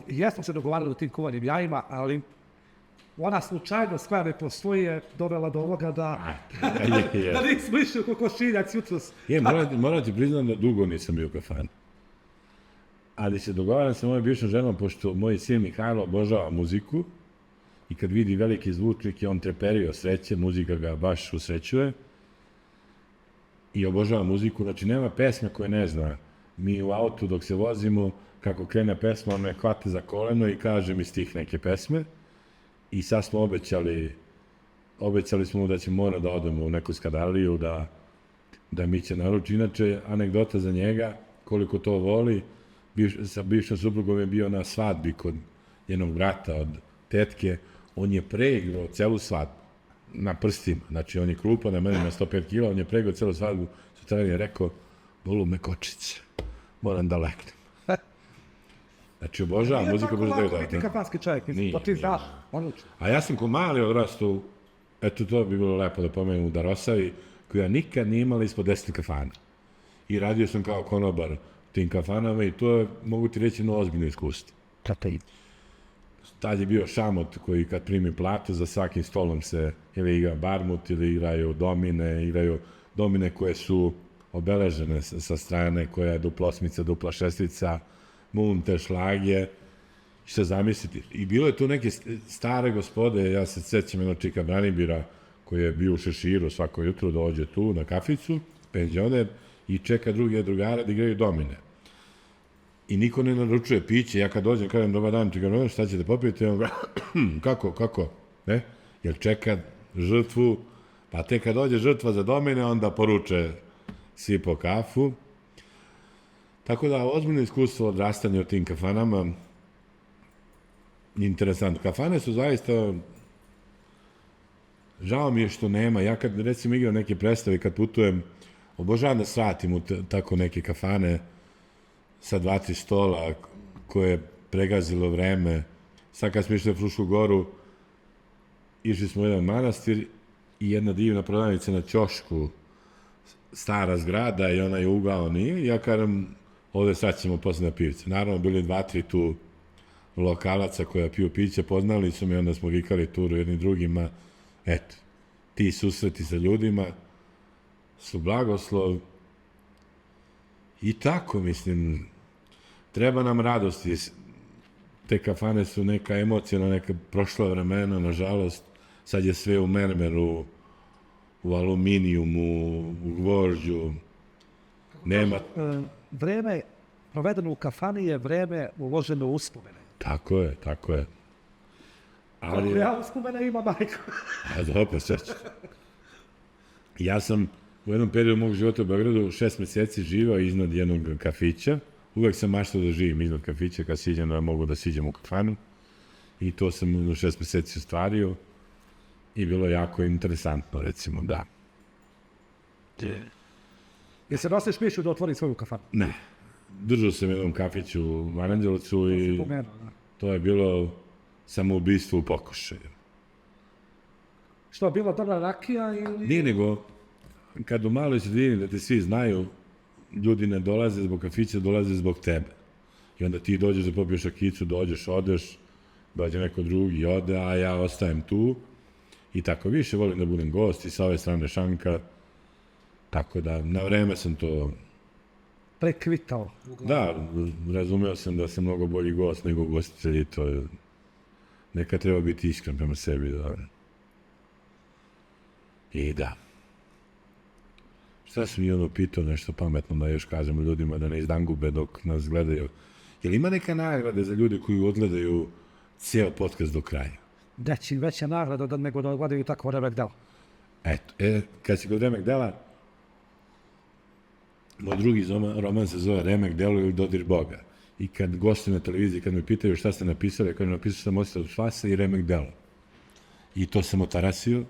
Jesmo se dogovarali o tim kuvanim jajima, ali ona slučajnost koja ne postoji je dovela do ovoga da nismo išli u kokošinjac jutros. Moram ti priznam da dugo nisam bio u kafani. Ali se dogovaram sa mojom bivšom ženom, pošto moj sin Mihajlo obožava muziku i kad vidi veliki zvučnik je on treperio sreće, muzika ga baš usrećuje i obožava muziku, znači nema pesme koje ne zna. Mi u autu dok se vozimo, kako krene pesma, on me hvate za koleno i kaže mi stih neke pesme i sad smo obećali smo mu da će mora da odemo u neku skadarliju, da mi će naruči. Inače, anegdota za njega, koliko to voli, sa bivšom suprugom je bio na svadbi kod jednog brata od tetke, on je preigrao celu svadbu na prstima, znači on je krupao na mene na 105 kila, on je preigrao celu svadbu, sutradan je rekao, bolu me kočice, moram da leknem. Znači obožava muziku, nije tako lako biti kafanski čovjek, to ti znaš. A ja sam ko mali odrastao, eto to bi bilo lepo da pomenem u Darosavi, koja nikad nije imala ispod 10 kafana. I radio sam kao konobar u tim kafanama i to je, mogu ti reći, jedno ozbiljno iskustvo. Tad je bio šamot koji kad primi platu, za svakim stolom se ili igra barmut ili igraju domine koje su obeležene sa strane, koja je dupla osmica, dupla šestica, munte, šlagje, što zamisliti. I bilo je tu neke stare gospode, ja se sećam jednog čika Branibira, koji je bio u šeširu svako jutro, dođe tu na kaficu, penzioner, i čeka druge drugare da igraju domine. I niko ne naručuje piće, ja kad dođem, kažem, dobar dan, čekam, ne, šta ćete popiti? On ga, kako, ne? Jer čeka žrtvu, pa tek kad dođe žrtva za domine, onda poruče svi po kafu. Tako da, ozbiljno iskustvo odrastanja u tim kafanama, interesantno. Kafane su zaista, žao mi je što nema, ja kad recimo igram neke predstave, kad putujem, obožavam da svatim u tako neke kafane, sa 2-3 stola koje je pregazilo vreme. Sad kad smo išli na Frušku goru, išli smo u jedan manastir i jedna divna prodavnica na ćošku, stara zgrada i ona je ugao nije. Ja kažem, ovde sad ćemo posle na pivce. Naravno, bili 2-3 tu lokalaca koja piju piće, poznali su me, onda smo vikali turu jednim drugima. Eto, ti susreti sa ljudima su blagoslov. I tako, mislim, treba nam radosti. Te kafane su neka emocijna, neka prošla vremena, nažalost. Sad je sve u mermeru, u aluminijumu, u gvožđu. Nema... Vreme provedeno u kafani je vreme uloženo u uspomene. Tako je. Ali ja uspomene ima majko. A dobro, sveće. Ja sam u jednom periodu mog života u Beogradu 6 meseci živao iznad jednog kafića. Uvek sam maštao da živim iznad kafića, kad siđem da mogu da siđem u kafanu. I to sam u 6 meseci ostvario. I bilo jako interesantno, recimo, da. Jel se nosiš mišlju da otvori svoju kafanu? Ne. Držao sam jednom kafiću u Aranđelovcu i to je bilo samoubistvo u pokušaju. Što, bila dobra rakija ili... Nije nego, kad u maloj sredini da te svi znaju, ljudi ne dolaze zbog kafića, dolaze zbog tebe. I onda ti dođeš da popiješ šakicu, dođeš, odeš, dođe neko drugi, ode, a ja ostajem tu. I tako više volim da budem gost i sa ove strane šanka. Tako da, na vreme sam to... Prekvitao. Da, razumeo sam da sam mnogo bolji gost nego gostitelj i to je... Neka treba biti iskren prema sebi, da. I da. Šta sam i ono pitao nešto pametno da još kažemo ljudima da ne izdangube dok nas gledaju. Jel ima neka nagrada za ljude koji odgledaju cijel podcast do kraja? Da će veća nagrada nego da odgledaju tako remek dela. Eto, kad si kod remek dela, moj drugi roman se zove Remek delo ili Dodir Boga. I kad gosti na televiziji, kad me pitaju šta ste napisali, kad napisao sam Ostav Švasa i Remek delo. I to sam otarasio,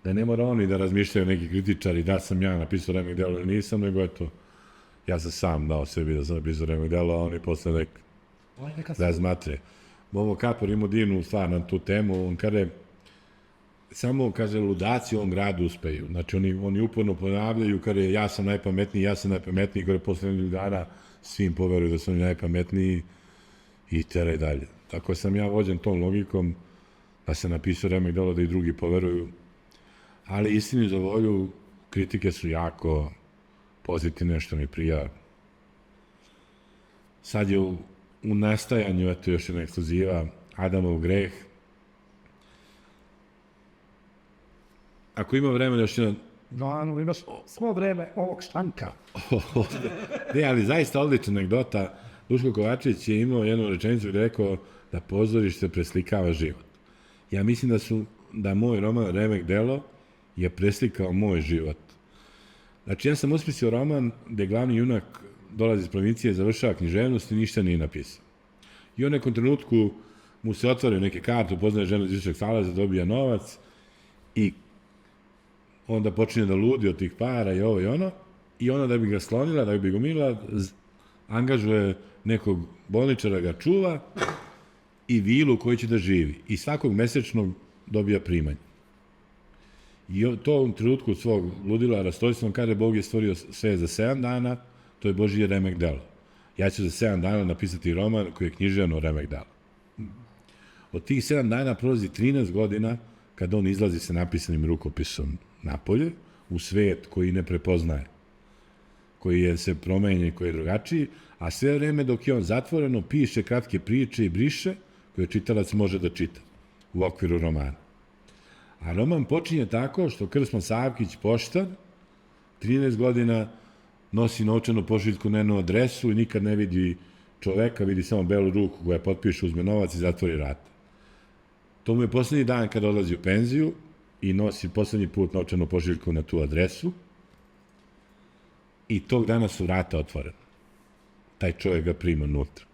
da ne mora oni da razmišljaju neki kritičari da sam ja napisao Remek delo ili nisam, nego eto, ja sam sam dao sebi da sam napisao Remek delo, a oni posle da razmatre. Momo Kapor imao divnu stvar na tu temu, on kaže, samo, kaže, ludaci u ovom gradu uspeju. Znači, oni uporno ponavljaju, kaže, ja sam najpametniji, kaže, posle dana svim poveruju da su oni najpametniji i teraj dalje. Tako sam ja vođen tom logikom da sam napisao Remek delo da i drugi poveruju. Ali istini za volju, kritike su jako pozitivne, što mi prija. Sad je u nastajanju, eto još jedna ekskluziva, Adamov greh. Ako ima vremena još jedan... No, imaš svo vreme ovog štanka. Ne, ali zaista odlična anegdota. Duško Kovačević je imao jednu rečenicu gde je rekao da pozorište preslikava život. Ja mislim da moj roman Remek delo je preslikao moj život. Znači, ja sam uspisao roman gde glavni junak dolazi iz provincije, završava književnost i ništa nije napisao. I u nekom trenutku mu se otvaraju neke karte, upoznaje ženu iz Višeg Salaza, dobija novac i onda počinje da ludi od tih para i ovo i ono, i ona da bi ga sklonila, da bi ga umila, angažuje nekog bolničara ga čuva i vilu koji će da živi. I svakog mesečnog dobija primanje. I to u trenutku svog ludila rastojstva, on kaže, Bog je stvorio sve za 7 dana, to je Božije Remek delo. Ja ću za 7 dana napisati roman koji je književno Remek delo. Od tih 7 dana prolazi 13 godina kad on izlazi sa napisanim rukopisom napolje, u svet koji ne prepoznaje, koji se promenjen i koji je drugačiji, a sve vreme dok je on zatvoreno, piše kratke priče i briše, koje čitalac može da čita u okviru romana. A roman počinje tako što Krsman Savkić, poštar, 13 godina nosi novčanu pošiljku na jednu adresu i nikad ne vidi čoveka, vidi samo belu ruku koja potpiše, uzme novac i zatvori vrata. To mu je poslednji dan kada odlazi u penziju i nosi poslednji put novčanu pošiljku na tu adresu i tog dana su vrata otvorena. Taj čovjek ga prima unutra.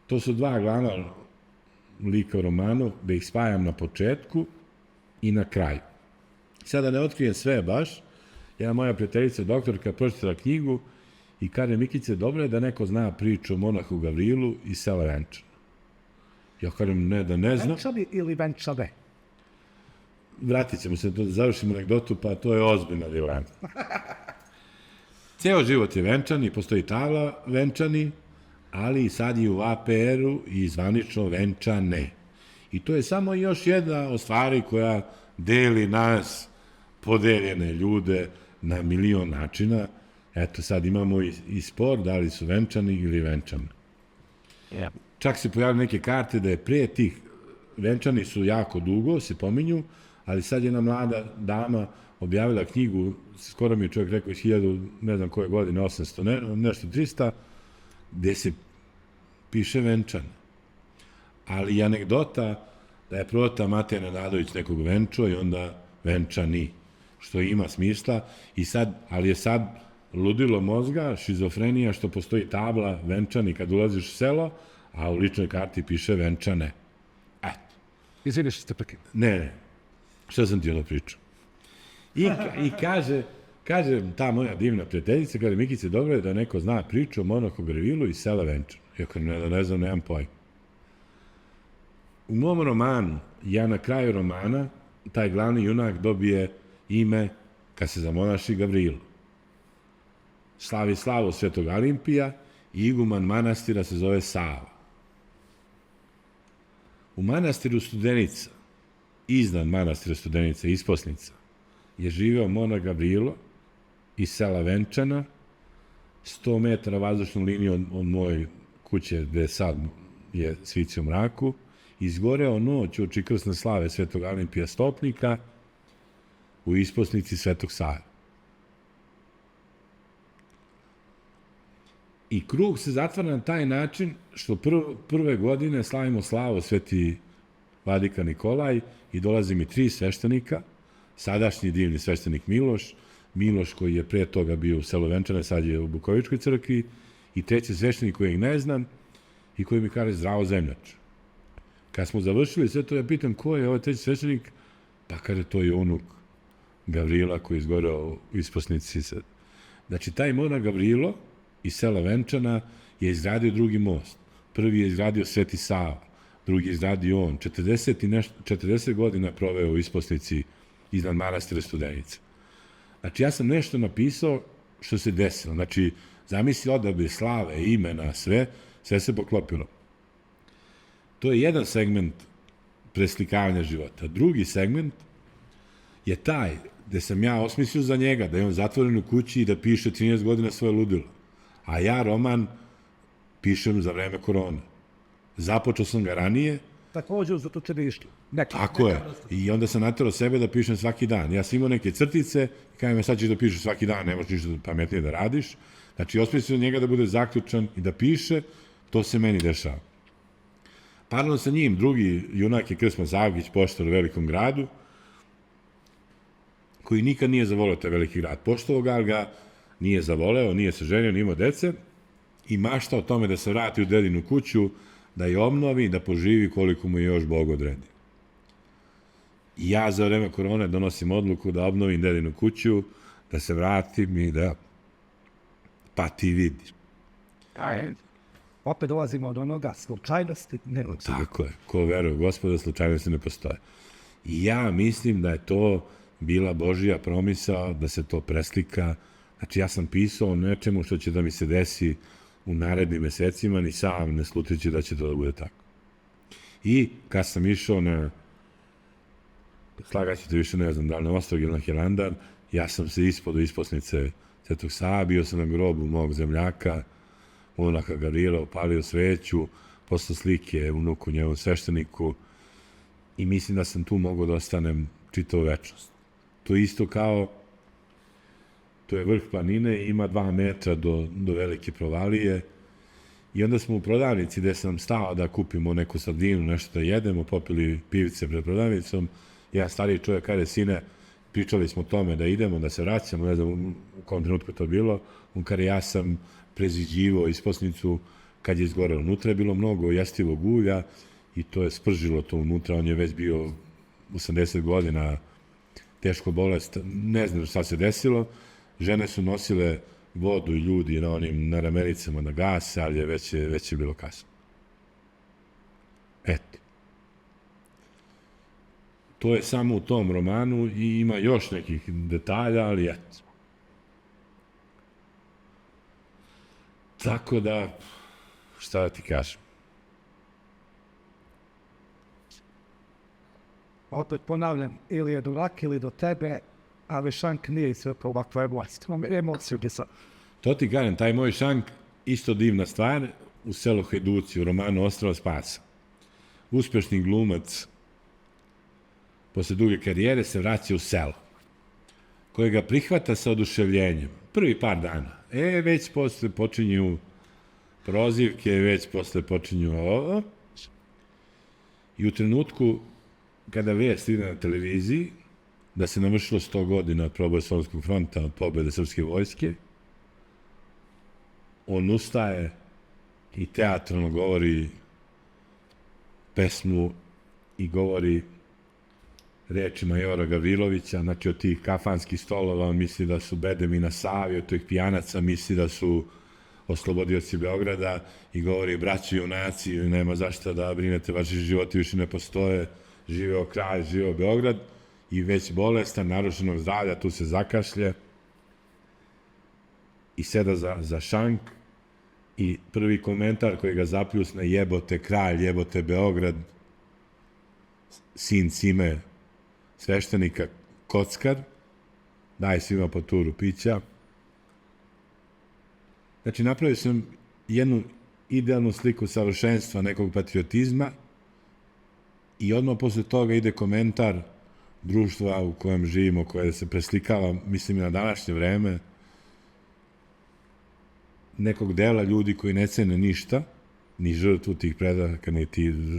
To su dva glavna lika u romanu, da ih spajam na početku i na kraju. Sada ne otkrijem sve baš, jedna moja prijateljica, doktorka, pročitala knjigu i kaže, Mikice, dobro je da neko zna priču o monahu Gavrilu iz sela Venčana. Ja kažem, ne, da ne znam. Venčani ili Venčane? Vratit ćemo se da završimo anegdotu, pa to je ozbiljna dilema. Ceo život je Venčan i postoji tabla Venčani, ali sad i u APR-u i zvanično Venčane. I to je samo još jedna od stvari koja deli nas, podeljene ljude, na milion načina. Eto, sad imamo i spor, da li su Venčani ili Venčane. Yeah. Čak se pojavljaju neke karte da je pre tih Venčani su jako dugo, se pominju, ali sad jedna mlada dama objavila knjigu, skoro mi je čovjek rekao iz 1000, ne znam koje godine, 800, nešto 300, gde se piše Venčan. Ali i anegdota da je prota Mateja Nenadović nekog venčao i onda Venčani, što ima smisla, i sad, ali je sad ludilo mozga, šizofrenija, što postoji tabla Venčani kad ulaziš u selo, a u ličnoj karti piše Venčane. Eto. Izvini što ste prekinu. Ne. Šta sam ti ono pričao? I kaže ta moja divna prijateljica, kaže, Mikice, dobro je da neko zna priču o monahu Gavrilu iz sela Venčana. Ja kažem, ne znam, nemam pojma. U mom romanu, ja na kraju romana, taj glavni junak dobije ime kad se zamonaši Gavrilu. slavi slavu Svetog Alimpija i iguman manastira se zove Sava. U manastiru Studenica, iznad manastira Studenica, Isposnica, je živeo monah Gavrilo iz sela Venčana, 100 metara vazdušnom linijom od moje kuće gde sad je svici u mraku, izgoreo noć uoči krsne slave Svetog Alimpija Stopnika u Isposnici Svetog Save. I krug se zatvara na taj način što prve godine slavimo slavu Sveti Vladika Nikolaj i dolazi mi 3 sveštenika, sadašnji divni sveštenik Miloš koji je pre toga bio u selu Venčane, sad je u Bukovičkoj crkvi, i 3. sveštenik kojeg ne znam i koji mi kaže zdravo zemljač. Kad smo završili sve to, ja pitam ko je ovaj 3. sveštenik, pa kaže to je unuk Gavrila koji je izgoreo u Isposnici. Znači, taj monah Gavrilo iz sela Venčana je izgradio drugi most. Prvi je izgradio Sveti Sava, drugi je izgradio on. 40 godina proveo u Isposnici iznad manastira Studenica. Znači, ja sam nešto napisao što se desilo. Znači, zamisli odabir slave, imena, sve se poklopilo. To je jedan segment preslikavanja života. Drugi segment je taj gde sam ja osmislio za njega, da je on zatvoren u kući i da piše 13 godina svoje ludilo. A ja roman pišem za vreme korone. Započeo sam ga ranije. Također za učilištu. Tako je. I onda sam naterao sebe da pišem svaki dan. Ja sam imao neke crtice i kada me sad ćeš da pišeš svaki dan, ne možeš ništa pametnije da radiš. Znači, osmislio njega da bude zaključan i da piše, to se meni dešava. Paralelno sa njim, drugi junak je Krsman Zavgić, poštar u velikom gradu, koji nikad nije zavoleo taj veliki grad. Poštovao ga, ali ga nije zavoleo, nije se ženio, nije imao dece i mašta o tome da se vrati u dedinu kuću, da je obnovi, da poživi koliko mu je još Bog odredi. I ja za vreme korone donosim odluku da obnovim dedinu kuću, da se vratim i da pa ti vidi. Opet dolazimo od onoga, slučajnosti ne postoje. Tako je, ko veruje u Gospoda, slučajnosti ne postoje. I ja mislim da je to bila Božija promisa, da se to preslika. Znači, ja sam pisao o nečemu što će da mi se desi u narednim mesecima, ni sam ne slutići da će to da bude tako. I kad sam išao na, slagat ćete više, ne znam, da li na Ostrog ili na Hilandar, ja sam se ispod u Isposnice Svetog Sava, bio sam na grobu mog zemljaka, monaha Gavrila, upalio sveću, poslao slike unuku njevom svešteniku i mislim da sam tu mogao da ostanem čitavu večnost. To je isto kao, to je vrh planine i ima 2 metra do velike provalije i onda smo u prodavnici gde sam stao da kupimo neku sardinu, nešto da jedemo, popili pivice pred prodavnicom. Jedan stariji čovjek kaže, sine, pričali smo o tome da idemo, da se vraćamo, ne znam u kom trenutku to bilo, on kaže, ja sam preziđivo Isposnicu kad je izgorelo. Unutra je bilo mnogo jestivog ulja i to je spržilo to unutra, on je već bio 80 godina, teško bolest, ne znam šta se desilo, žene su nosile vodu i ljudi na onim na ramenicama na gas, ali je već je bilo kasno. Eto. To je samo u tom romanu i ima još nekih detalja, ali eto. Tako da, šta da ti kažem? Opet ponavljam, ili je do rak ili do tebe, ali šank nije sve po ovakve emociju gdje sam. To ti kažem, taj moj šank, isto divna stvar, u selu Hajduci, u romanu Ostrava spasa. Uspešni glumac, posle duge karijere, se vraća u selo, koje ga prihvata sa oduševljenjem. Prvi par dana. Već posle počinju prozivke, već posle počinju ovo. I u trenutku kada vest ide na televiziji, da se navršilo 100 godina od proboja Solunskog fronta, od pobjede srpske vojske, on ustaje i teatralno govori pesmu i govori reči majora Gavrilovića, znači od tih kafanskih stolova on misli da su bedemi na Savi, od tih pijanaca misli da su oslobodioci Beograda i govori braći junaci, nema zašto da brinete, vaši životi više ne postoje, živeo kralj, živeo Beograd i već bolestan, narušenog zdravlja, tu se zakašlje i seda za šank i prvi komentar koji ga zapljusne: jebote kralj, jebote Beograd, sin Cime, sveštenika, kockar, daj svima po turu pića. Znači, napravio sam jednu idealnu sliku savršenstva nekog patriotizma i odmah posle toga ide komentar društva u kojem živimo, koje se preslikava, mislim, i na današnje vreme, nekog dela ljudi koji ne cene ništa, ni žrtvu tih predaka, ni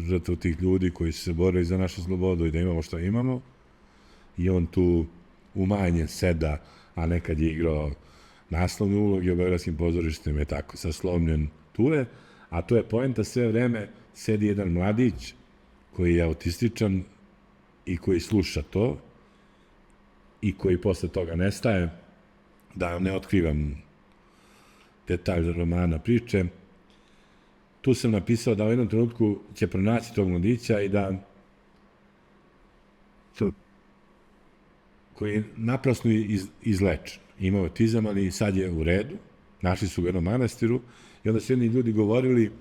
žrtvu tih ljudi koji su se borili za našu slobodu i da imamo što imamo. I on tu umanjen seda, a nekad je igrao naslovne uloge u beogradskim pozorištima je tako, saslomljen tu je, a to je poenta, sve vreme sedi jedan mladić koji je autističan i koji sluša to i koji posle toga nestaje, da ne otkrivam detalj romana priče. Tu sam napisao da u jednom trenutku će pronaći tog mladića i da koji je naprasno izlečen. Imao autizam, ali sad je u redu. Našli su ga u jednom manastiru i onda su jedni ljudi govorili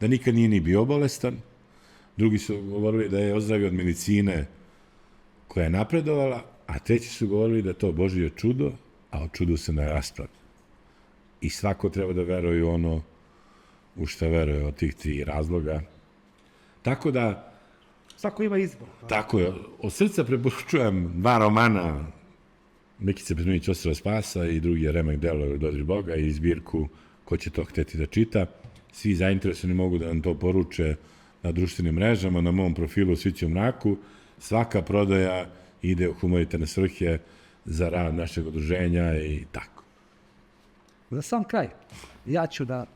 da nikad nije ni bio bolestan. Drugi su govorili da je ozdravio od medicine koja je napredovala, a treći su govorili da je to Božje čudo, a o čudu se ne raspravlja. I svako treba da veruje ono u što veruje od tih 3 razloga. Tako da... Svako ima izbor. Tako je. Od srca preporučujem 2 romana Mikice Petrunić Ostrva spasa i drugi je Remek delo ili Dodri Boga i zbirku Ko će to hteti da čita. Svi zainteresovani mogu da nam to poruče na društvenim mrežama, na mom profilu Sviće u mraku. Svaka prodaja ide u humanitarne svrhe za rad našeg udruženja i tako. Za sam kraj, ja ću da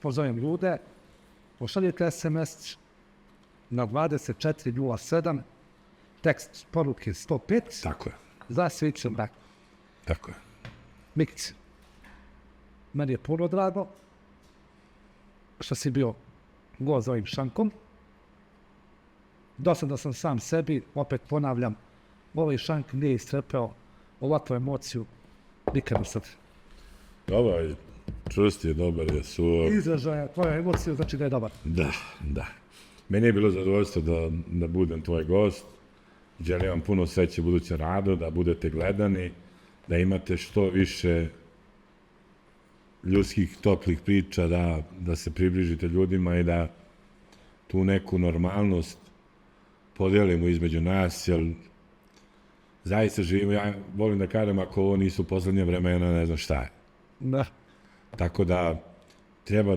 pozovem ljude, pošaljite SMS na 2407, tekst poruke 105, Tako je. za Sviće u mraku. Tako je. Mikice, meni je puno drago što si bio gost za ovim šankom. Do sada sam sam sebi, opet ponavljam, ovaj šank nije istrpeo ovakvu emociju nikad u sebi. Ovaj čvrst je, dobar je, suvo. Izražaja tvoja emocija znači da je dobar. Da, da. Meni je bilo zadovoljstvo da budem tvoj gost. Želim vam puno sreće u budućem radu, da budete gledani, da imate što više ljudskih, toplih priča, da se približite ljudima i da tu neku normalnost podelimo između nas, jer zaista živimo, ja volim da kažem, ako ovo nisu poslednje vremena, ne znam šta je. Da. Tako da treba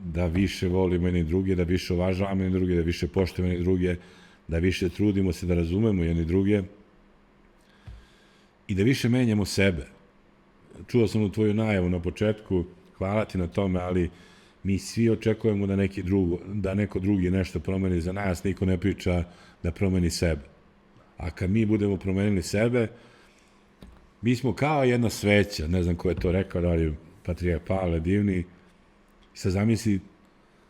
da više volimo jedni druge, da više uvažavamo jedni druge, da više poštujemo jedni druge, da više trudimo se da razumemo jedni druge i da više menjamo sebe. Čuo sam u tvoju najavu na početku, hvala ti na tome, ali mi svi očekujemo da neko drugi nešto promeni za nas, niko ne priča da promeni sebe. A kad mi budemo promenili sebe, mi smo kao jedna sveća, ne znam ko je to rekao, da li Patrijarh Pavle Divni, sad zamisli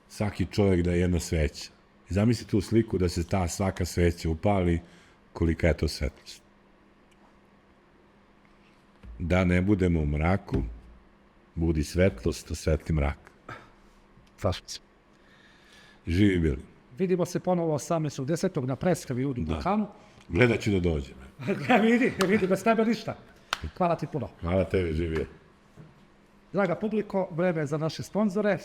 svaki čovjek da je jedna sveća. I zamisli tu sliku da se ta svaka sveća upali, kolika je to svetlost. Da ne budemo u mraku, budi svetlost, svetli mrak. Slažem se. Živi bili. Vidimo se ponovo 18.10. na predstavi u Dukanu. Gledat ću da dođem. Vidi, bez tebe ništa. Hvala ti puno. Hvala tebi, živi. Draga publiko, vreme je za naše sponzore.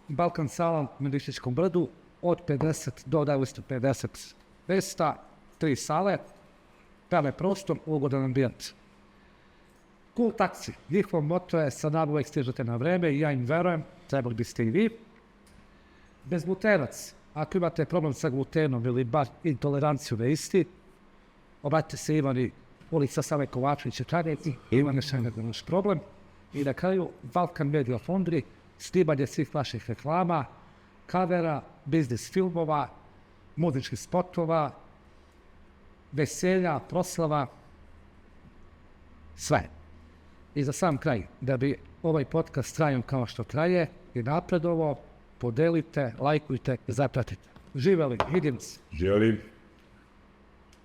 Balkan Sala na Medvišćičkom brdu od 50 do 950 mesta, 3 sale, pravi prostor, ugodan ambijent. Cool taksi, njihov moto je sad nam uvek stižete na vreme i ja im verujem, trebali biste i vi. Bezglutenac, ako imate problem sa glutenom ili bar intoleranciju na isti, obratite se Ivani, ulica Save Kovačevića, Čarjeti, Ivane Šengar, naš problem. I na kraju, Balkan Media Foundry, snimanje svih vaših reklama, kavera, biznis filmova, muzičkih spotova, veselja, proslava, sve. I za sam kraj, da bi ovaj podcast trajao kao što traje i napredovo, podelite, lajkujte, zapratite. Živeli, vidim se. Živeli.